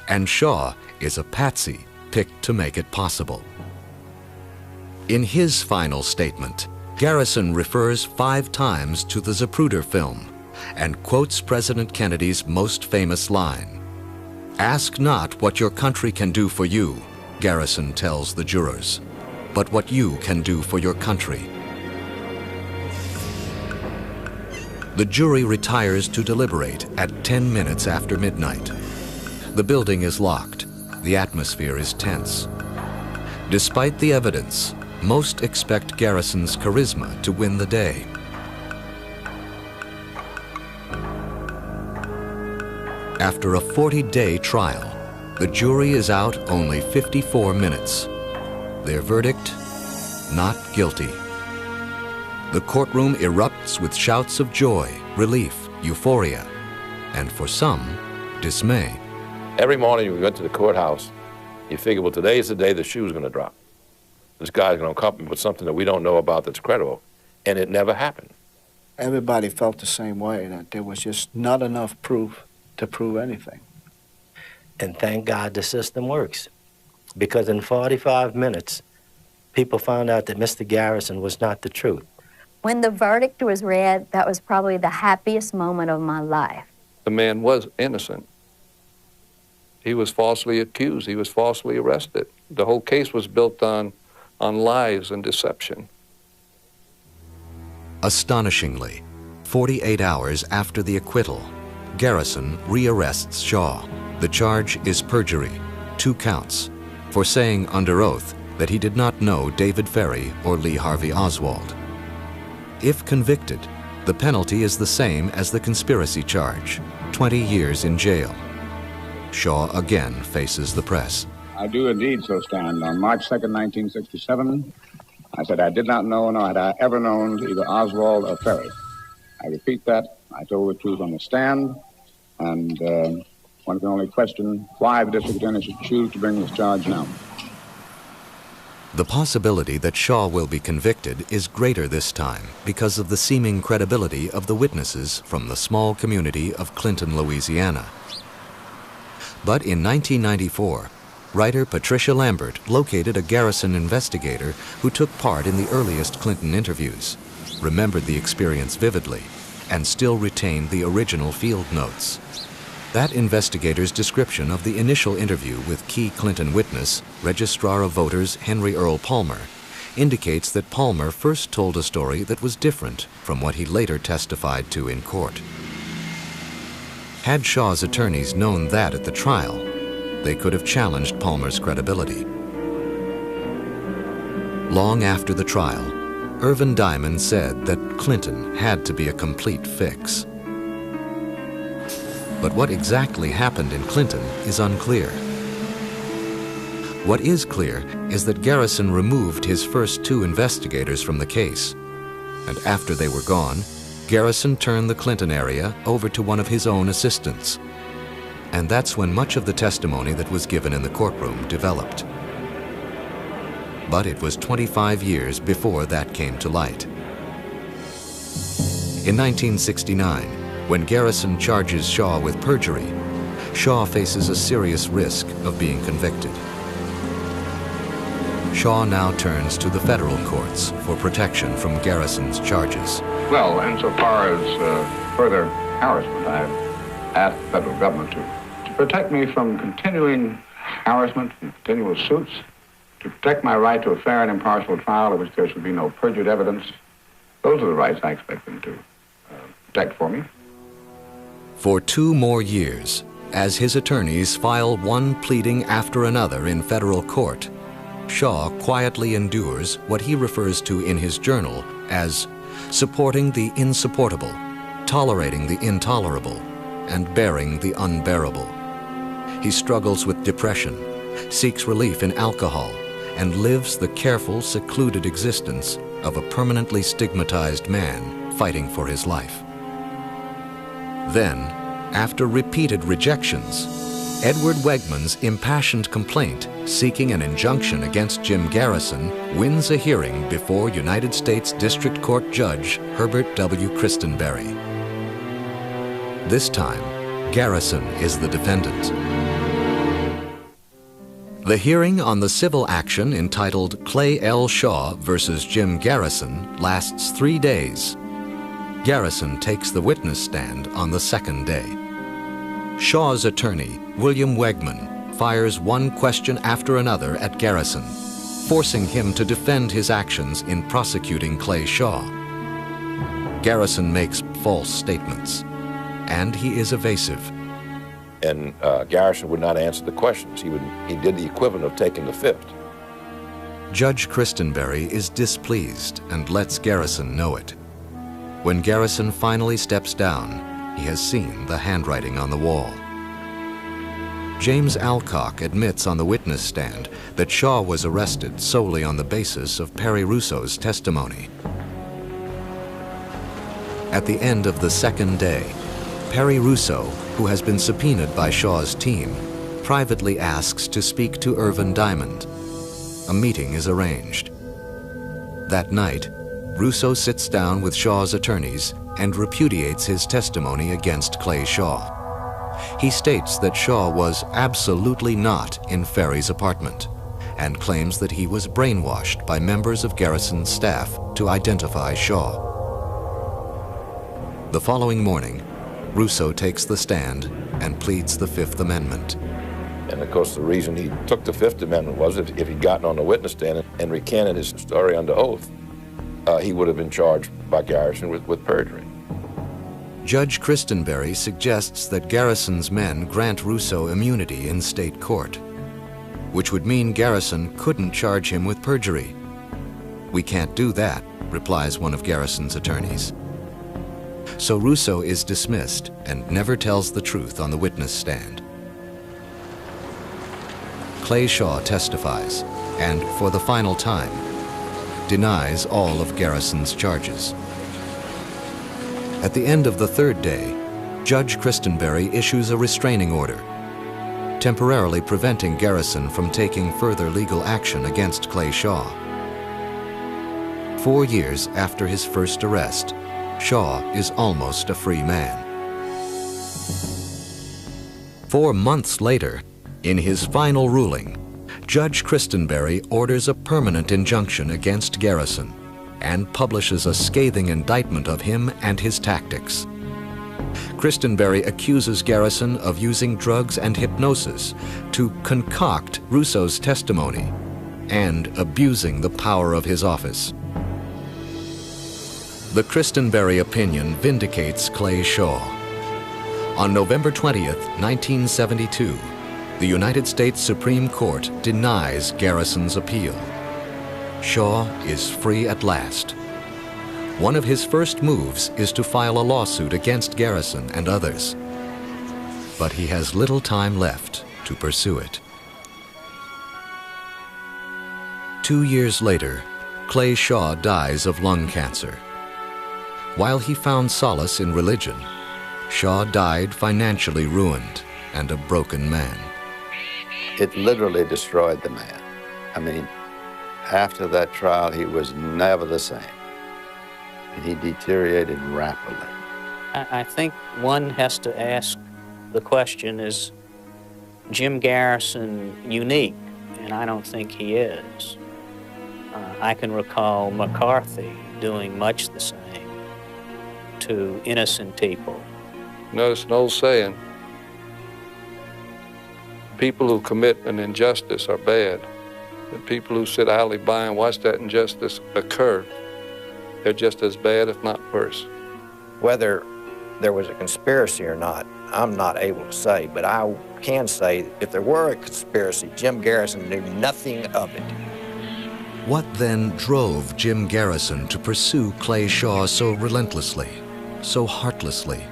Speaker 4: and Shaw is a patsy picked to make it possible. In his final statement, Garrison refers 5 times to the Zapruder film and quotes President Kennedy's most famous line, "Ask not what your country can do for you," Garrison tells the jurors, "but what you can do for your country." The jury retires to deliberate at 10 minutes after midnight. The building is locked. The atmosphere is tense. Despite the evidence, most expect Garrison's charisma to win the day. After a 40-day trial, the jury is out only 54 minutes. Their verdict, not guilty. The courtroom erupts with shouts of joy, relief, euphoria, and for some, dismay.
Speaker 19: Every morning we went to the courthouse, you figure, well, today is the day the shoe's going to drop. This guy's going to come up with something that we don't know about that's credible, and it never happened.
Speaker 23: Everybody felt the same way, that there was just not enough proof to prove anything.
Speaker 8: And thank God the system works, because in 45 minutes, people found out that Mr. Garrison was not the truth.
Speaker 20: When the verdict was read, that was probably the happiest moment of my life.
Speaker 6: The man was innocent. He was falsely accused. He was falsely arrested. The whole case was built on lies and deception.
Speaker 4: Astonishingly, 48 hours after the acquittal, Garrison rearrests Shaw. The charge is perjury, 2 counts, for saying under oath that he did not know David Ferry or Lee Harvey Oswald. If convicted, the penalty is the same as the conspiracy charge, 20 years in jail. Shaw again faces the press.
Speaker 16: I do indeed so stand. On March 2nd, 1967, I said I did not know, nor had I ever known either Oswald or Ferry. I repeat that. I told the truth on the stand, and one can only question why the district attorney should choose to bring this charge now.
Speaker 4: The possibility that Shaw will be convicted is greater this time because of the seeming credibility of the witnesses from the small community of Clinton, Louisiana. But in 1994, writer Patricia Lambert located a Garrison investigator who took part in the earliest Clinton interviews, remembered the experience vividly, and still retained the original field notes. That investigator's description of the initial interview with key Clinton witness, Registrar of Voters Henry Earl Palmer, indicates that Palmer first told a story that was different from what he later testified to in court. Had Shaw's attorneys known that at the trial, they could have challenged Palmer's credibility. Long after the trial, Irvin Diamond said that Clinton had to be a complete fix. But what exactly happened in Clinton is unclear. What is clear is that Garrison removed his first 2 investigators from the case, and after they were gone, Garrison turned the Clinton area over to one of his own assistants. And that's when much of the testimony that was given in the courtroom developed. But it was 25 years before that came to light. In 1969, when Garrison charges Shaw with perjury, Shaw faces a serious risk of being convicted. Shaw now turns to the federal courts for protection from Garrison's charges.
Speaker 16: Well, insofar as further harassment, I've asked the federal government to protect me from continuing harassment and continual suits, to protect my right to a fair and impartial trial in which there should be no perjured evidence. Those are the rights I expect them to protect for me.
Speaker 4: For 2 more years, as his attorneys file one pleading after another in federal court, Shaw quietly endures what he refers to in his journal as supporting the insupportable, tolerating the intolerable, and bearing the unbearable. He struggles with depression, seeks relief in alcohol, and lives the careful, secluded existence of a permanently stigmatized man fighting for his life. Then, after repeated rejections, Edward Wegman's impassioned complaint seeking an injunction against Jim Garrison wins a hearing before United States District Court Judge Herbert W. Christenberry. This time, Garrison is the defendant. The hearing on the civil action entitled Clay L. Shaw versus Jim Garrison lasts 3 days. Garrison takes the witness stand on the second day. Shaw's attorney, William Wegman, fires one question after another at Garrison, forcing him to defend his actions in prosecuting Clay Shaw. Garrison makes false statements, and he is evasive.
Speaker 19: And Garrison would not answer the questions. He did the equivalent of taking the fifth.
Speaker 4: Judge Christenberry is displeased and lets Garrison know it. When Garrison finally steps down, he has seen the handwriting on the wall. James Alcock admits on the witness stand that Shaw was arrested solely on the basis of Perry Russo's testimony. At the end of the second day, Perry Russo, who has been subpoenaed by Shaw's team, privately asks to speak to Irvin Diamond. A meeting is arranged. That night, Russo sits down with Shaw's attorneys and repudiates his testimony against Clay Shaw. He states that Shaw was absolutely not in Ferry's apartment and claims that he was brainwashed by members of Garrison's staff to identify Shaw. The following morning, Russo takes the stand and pleads the Fifth Amendment.
Speaker 19: And of course, the reason he took the Fifth Amendment was if he'd gotten on the witness stand and recanted his story under oath, he would have been charged by Garrison with perjury.
Speaker 4: Judge Christenberry suggests that Garrison's men grant Russo immunity in state court, which would mean Garrison couldn't charge him with perjury. "We can't do that," replies one of Garrison's attorneys. So Russo is dismissed and never tells the truth on the witness stand. Clay Shaw testifies and, for the final time, denies all of Garrison's charges. At the end of the third day, Judge Christenberry issues a restraining order, temporarily preventing Garrison from taking further legal action against Clay Shaw. 4 years after his first arrest, Shaw is almost a free man. 4 months later, in his final ruling, Judge Christenberry orders a permanent injunction against Garrison and publishes a scathing indictment of him and his tactics. Christenberry accuses Garrison of using drugs and hypnosis to concoct Russo's testimony and abusing the power of his office. The Christenberry opinion vindicates Clay Shaw. On November 20th, 1972, the United States Supreme Court denies Garrison's appeal. Shaw is free at last. One of his first moves is to file a lawsuit against Garrison and others. But he has little time left to pursue it. 2 years later, Clay Shaw dies of lung cancer. While he found solace in religion, Shaw died financially ruined and a broken man.
Speaker 23: It literally destroyed the man. I mean, after that trial, he was never the same. And he deteriorated rapidly.
Speaker 5: I think one has to ask the question, is Jim Garrison unique? And I don't think he is. I can recall McCarthy doing much the same to innocent people.
Speaker 6: There's an old saying, people who commit an injustice are bad. The people who sit idly by and watch that injustice occur, they're just as bad, if not worse.
Speaker 18: Whether there was a conspiracy or not, I'm not able to say, but I can say if there were a conspiracy, Jim Garrison knew nothing of it.
Speaker 4: What then drove Jim Garrison to pursue Clay Shaw so relentlessly, so heartlessly?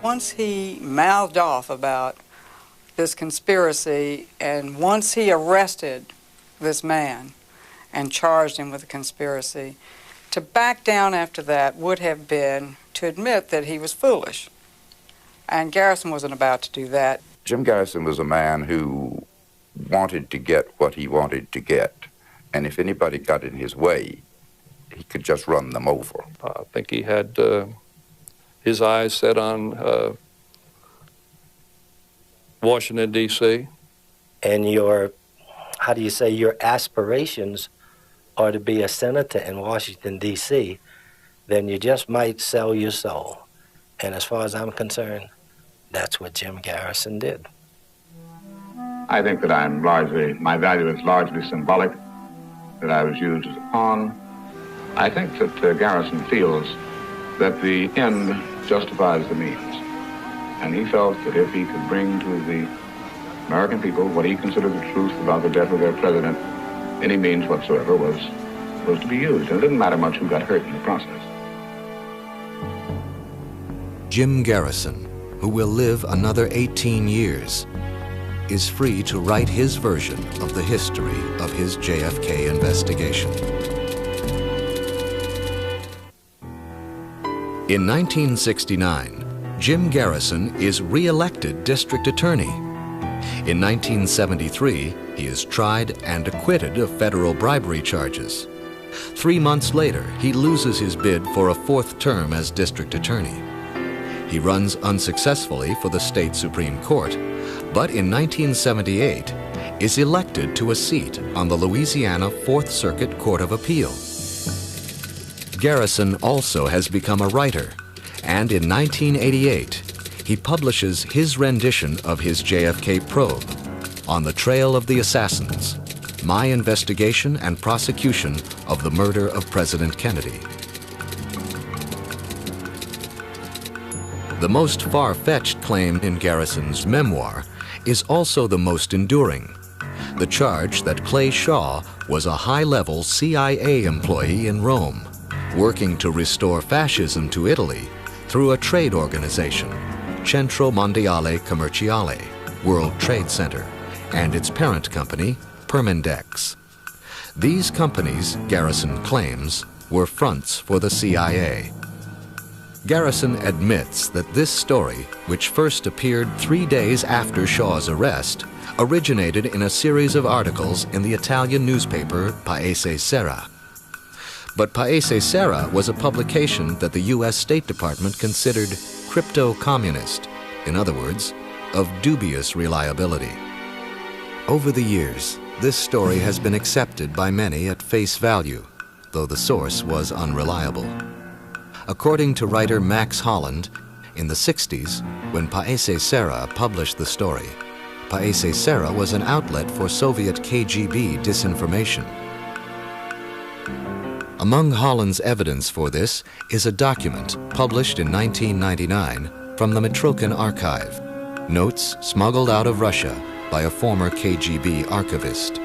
Speaker 2: Once he mouthed off about this conspiracy, and once he arrested this man and charged him with a conspiracy, to back down after that would have been to admit that he was foolish. And Garrison wasn't about to do that.
Speaker 7: Jim Garrison was a man who wanted to get what he wanted to get, and if anybody got in his way, he could just run them over.
Speaker 6: I think he had his eyes set on Washington, D.C.
Speaker 8: And your, how do you say, your aspirations are to be a senator in Washington, D.C., then you just might sell your soul. And as far as I'm concerned, that's what Jim Garrison did.
Speaker 16: I think that I'm largely, my value is largely symbolic, that I was used as a pawn. I think that Garrison feels that the end justifies the means. And he felt that if he could bring to the American people what he considered the truth about the death of their president, any means whatsoever was to be used. And it didn't matter much who got hurt in the process.
Speaker 4: Jim Garrison, who will live another 18 years, is free to write his version of the history of his JFK investigation. In 1969, Jim Garrison is re-elected district attorney. In 1973, he is tried and acquitted of federal bribery charges. 3 months later, he loses his bid for a 4th term as district attorney. He runs unsuccessfully for the state Supreme Court, but in 1978 is elected to a seat on the Louisiana 4th Circuit Court of Appeal. Garrison also has become a writer, and in 1988 he publishes his rendition of his JFK probe, On the Trail of the Assassins, My Investigation and Prosecution of the Murder of President Kennedy. The most far-fetched claim in Garrison's memoir is also the most enduring. The charge that Clay Shaw was a high-level CIA employee in Rome, working to restore fascism to Italy through a trade organization, Centro Mondiale Commerciale, World Trade Center, and its parent company, Permindex. These companies, Garrison claims, were fronts for the CIA. Garrison admits that this story, which first appeared 3 days after Shaw's arrest, originated in a series of articles in the Italian newspaper Paese Sera. But Paese Sera was a publication that the U.S. State Department considered crypto-communist, in other words, of dubious reliability. Over the years, this story has been accepted by many at face value, though the source was unreliable. According to writer Max Holland, in the 60s, when Paese Sera published the story, Paese Sera was an outlet for Soviet KGB disinformation. Among Holland's evidence for this is a document published in 1999 from the Mitrokhin Archive, notes smuggled out of Russia by a former KGB archivist.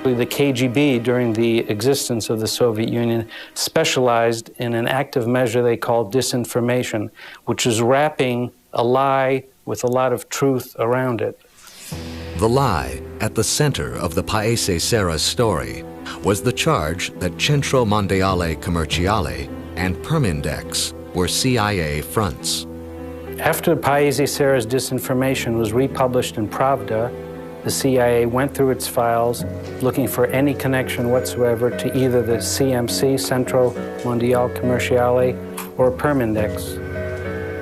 Speaker 9: The KGB, during the existence of the Soviet Union, specialized in an active measure they called disinformation, which is wrapping a lie with a lot of truth around it.
Speaker 4: The lie at the center of the Paese Sera story was the charge that Centro Mondiale Commerciale and Permindex were CIA fronts.
Speaker 9: After Paese Sera's disinformation was republished in Pravda, the CIA went through its files looking for any connection whatsoever to either the CMC, Centro Mondiale Commerciale, or Permindex.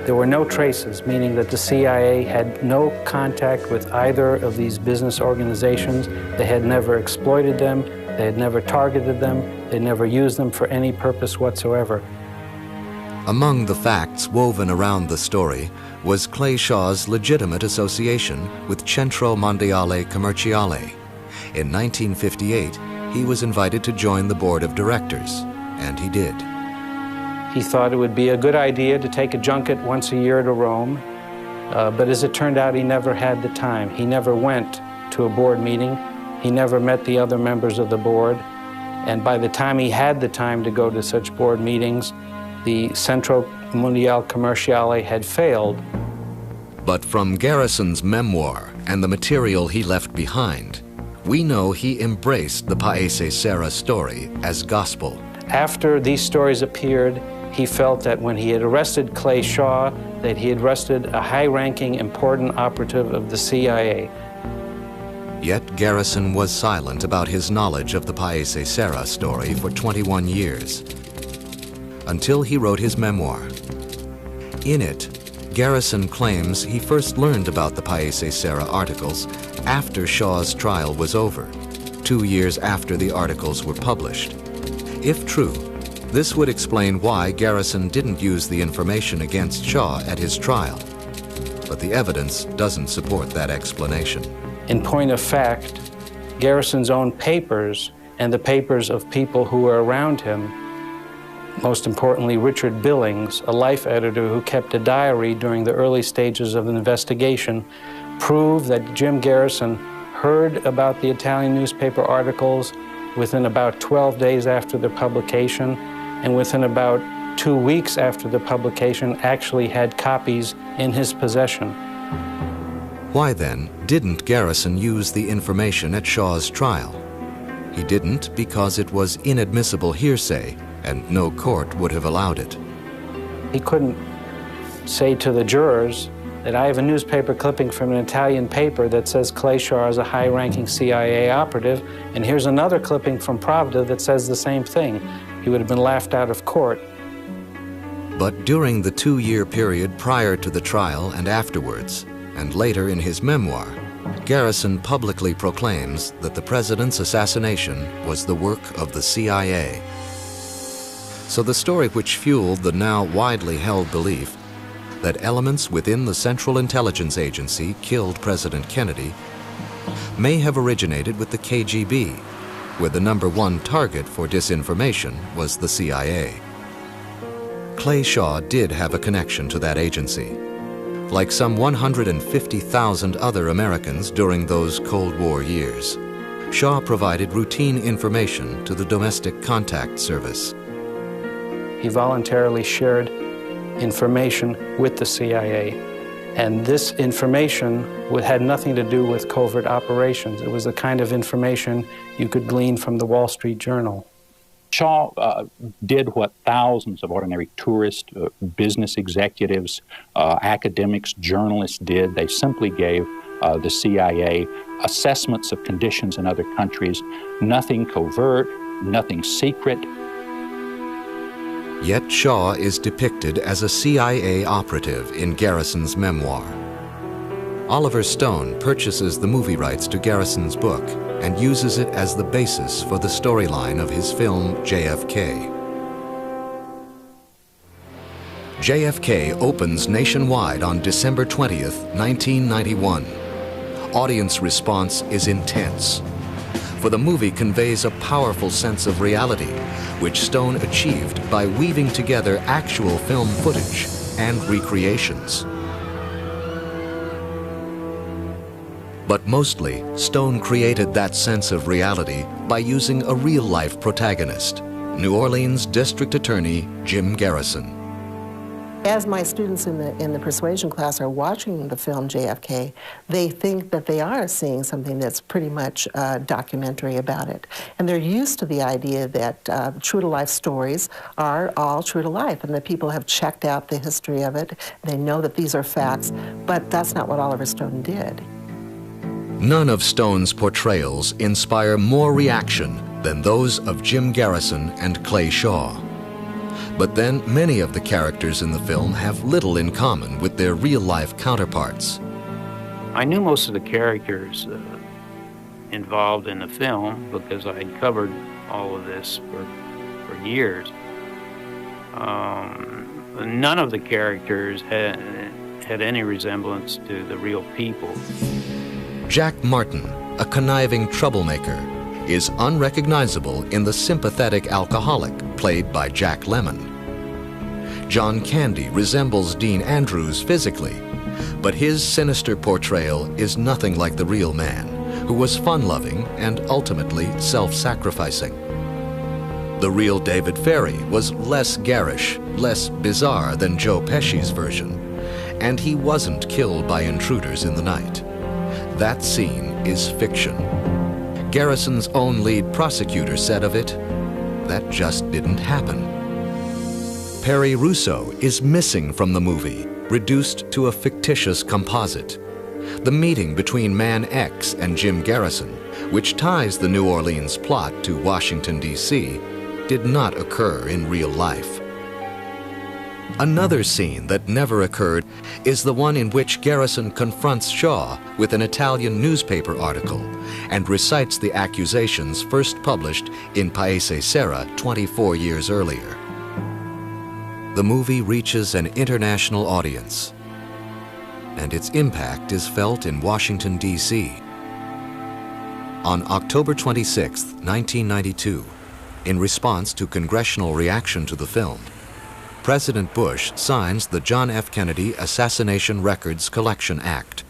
Speaker 9: There were no traces, meaning that the CIA had no contact with either of these business organizations. They had never exploited them, they had never targeted them, they never used them for any purpose whatsoever.
Speaker 4: Among the facts woven around the story was Clay Shaw's legitimate association with Centro Mondiale Commerciale. In 1958, he was invited to join the board of directors, and he did.
Speaker 9: He thought it would be a good idea to take a junket once a year to Rome, but as it turned out, he never had the time. He never went to a board meeting. He never met the other members of the board, and by the time he had the time to go to such board meetings, the Centro Mondiale Commerciale had failed.
Speaker 4: But from Garrison's memoir and the material he left behind, we know he embraced the Paese Sera story as gospel.
Speaker 9: After these stories appeared, he felt that when he had arrested Clay Shaw, that he had arrested a high-ranking, important operative of the CIA.
Speaker 4: Yet Garrison was silent about his knowledge of the Paese Serra story for 21 years, until he wrote his memoir. In it, Garrison claims he first learned about the Paese Serra articles after Shaw's trial was over, 2 years after the articles were published. If true, this would explain why Garrison didn't use the information against Shaw at his trial. But the evidence doesn't support that explanation.
Speaker 9: In point of fact, Garrison's own papers and the papers of people who were around him, most importantly Richard Billings, a life editor who kept a diary during the early stages of the investigation, prove that Jim Garrison heard about the Italian newspaper articles within about 12 days after their publication, and within about 2 weeks after the publication actually had copies in his possession.
Speaker 4: Why then didn't Garrison use the information at Shaw's trial? He didn't because it was inadmissible hearsay and no court would have allowed it.
Speaker 9: He couldn't say to the jurors that I have a newspaper clipping from an Italian paper that says Clay Shaw is a high-ranking CIA operative, and here's another clipping from Pravda that says the same thing. He would have been laughed out of court.
Speaker 4: But during the 2-year period prior to the trial and afterwards, and later in his memoir, Garrison publicly proclaims that the president's assassination was the work of the CIA. So the story which fueled the now widely held belief that elements within the Central Intelligence Agency killed President Kennedy may have originated with the KGB, where the #1 target for disinformation was the CIA. Clay Shaw did have a connection to that agency. Like some 150,000 other Americans during those Cold War years, Shaw provided routine information to the Domestic Contact Service.
Speaker 9: He voluntarily shared information with the CIA, and this information had nothing to do with covert operations. It was the kind of information you could glean from the Wall Street Journal.
Speaker 11: Shaw did what thousands of ordinary tourists, business executives, academics, journalists did. They simply gave the CIA assessments of conditions in other countries, nothing covert, nothing secret.
Speaker 4: Yet Shaw is depicted as a CIA operative in Garrison's memoir. Oliver Stone purchases the movie rights to Garrison's book and uses it as the basis for the storyline of his film JFK. JFK opens nationwide on December 20th, 1991. Audience response is intense, for the movie conveys a powerful sense of reality, which Stone achieved by weaving together actual film footage and recreations. But mostly, Stone created that sense of reality by using a real-life protagonist, New Orleans District Attorney Jim Garrison.
Speaker 13: As my students in the persuasion class are watching the film JFK, they think that they are seeing something that's pretty much documentary about it. And they're used to the idea that true-to-life stories are all true to life, and that people have checked out the history of it. They know that these are facts, but that's not what Oliver Stone did.
Speaker 4: None of Stone's portrayals inspire more reaction than those of Jim Garrison and Clay Shaw. But then many of the characters in the film have little in common with their real-life counterparts.
Speaker 5: I knew most of the characters involved in the film because I had covered all of this for years. None of the characters had any resemblance to the real people.
Speaker 4: Jack Martin, a conniving troublemaker, is unrecognizable in the sympathetic alcoholic played by Jack Lemmon. John Candy resembles Dean Andrews physically, but his sinister portrayal is nothing like the real man, who was fun-loving and ultimately self-sacrificing. The real David Ferry was less garish, less bizarre than Joe Pesci's version, and he wasn't killed by intruders in the night. That scene is fiction. Garrison's own lead prosecutor said of it, that just didn't happen. Perry Russo is missing from the movie, reduced to a fictitious composite. The meeting between Man X and Jim Garrison, which ties the New Orleans plot to Washington, D.C., did not occur in real life. Another scene that never occurred is the one in which Garrison confronts Shaw with an Italian newspaper article and recites the accusations first published in Paese Sera 24 years earlier. The movie reaches an international audience, and its impact is felt in Washington, D.C. On October 26, 1992, in response to congressional reaction to the film, President Bush signs the John F. Kennedy Assassination Records Collection Act,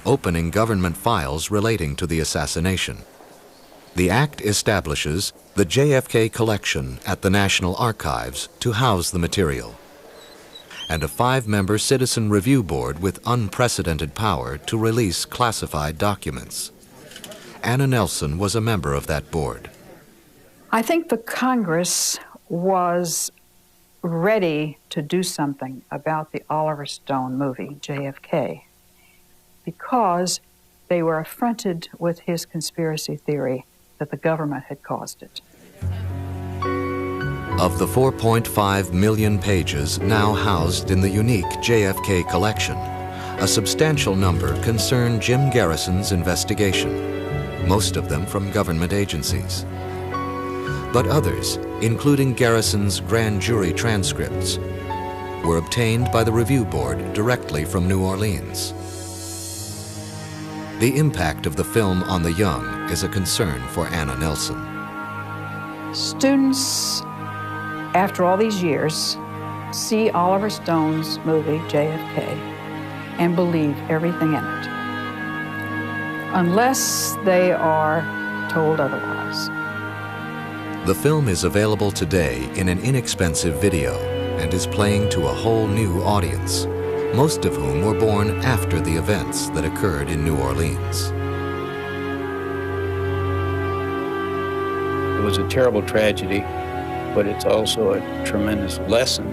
Speaker 4: opening government files relating to the assassination. The act establishes the JFK collection at the National Archives to house the material, and a 5-member citizen review board with unprecedented power to release classified documents. Anna Nelson was a member of that board.
Speaker 14: I think the Congress was ready to do something about the Oliver Stone movie, JFK, because they were affronted with his conspiracy theory that the government had caused it.
Speaker 4: Of the 4.5 million pages now housed in the unique JFK collection, a substantial number concern Jim Garrison's investigation, most of them from government agencies. But others, including Garrison's grand jury transcripts, were obtained by the review board directly from New Orleans. The impact of the film on the young is a concern for Anna Nelson.
Speaker 14: Students, after all these years, see Oliver Stone's movie, JFK, and believe everything in it, unless they are told otherwise.
Speaker 4: The film is available today in an inexpensive video and is playing to a whole new audience, most of whom were born after the events that occurred in New Orleans.
Speaker 21: It was a terrible tragedy, but it's also a tremendous lesson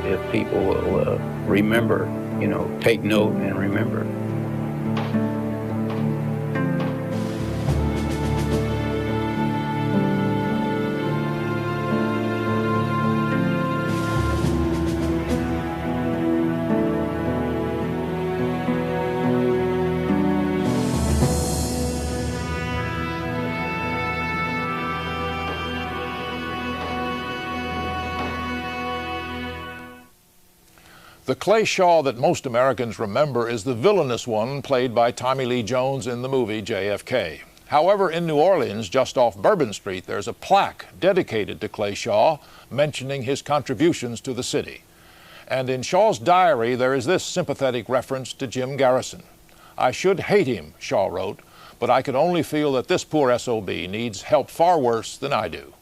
Speaker 21: if people will remember, take note and remember.
Speaker 22: The Clay Shaw that most Americans remember is the villainous one played by Tommy Lee Jones in the movie JFK. However, in New Orleans, just off Bourbon Street, there's a plaque dedicated to Clay Shaw, mentioning his contributions to the city. And in Shaw's diary, there is this sympathetic reference to Jim Garrison. "I should hate him," Shaw wrote, "but I could only feel that this poor SOB needs help far worse than I do."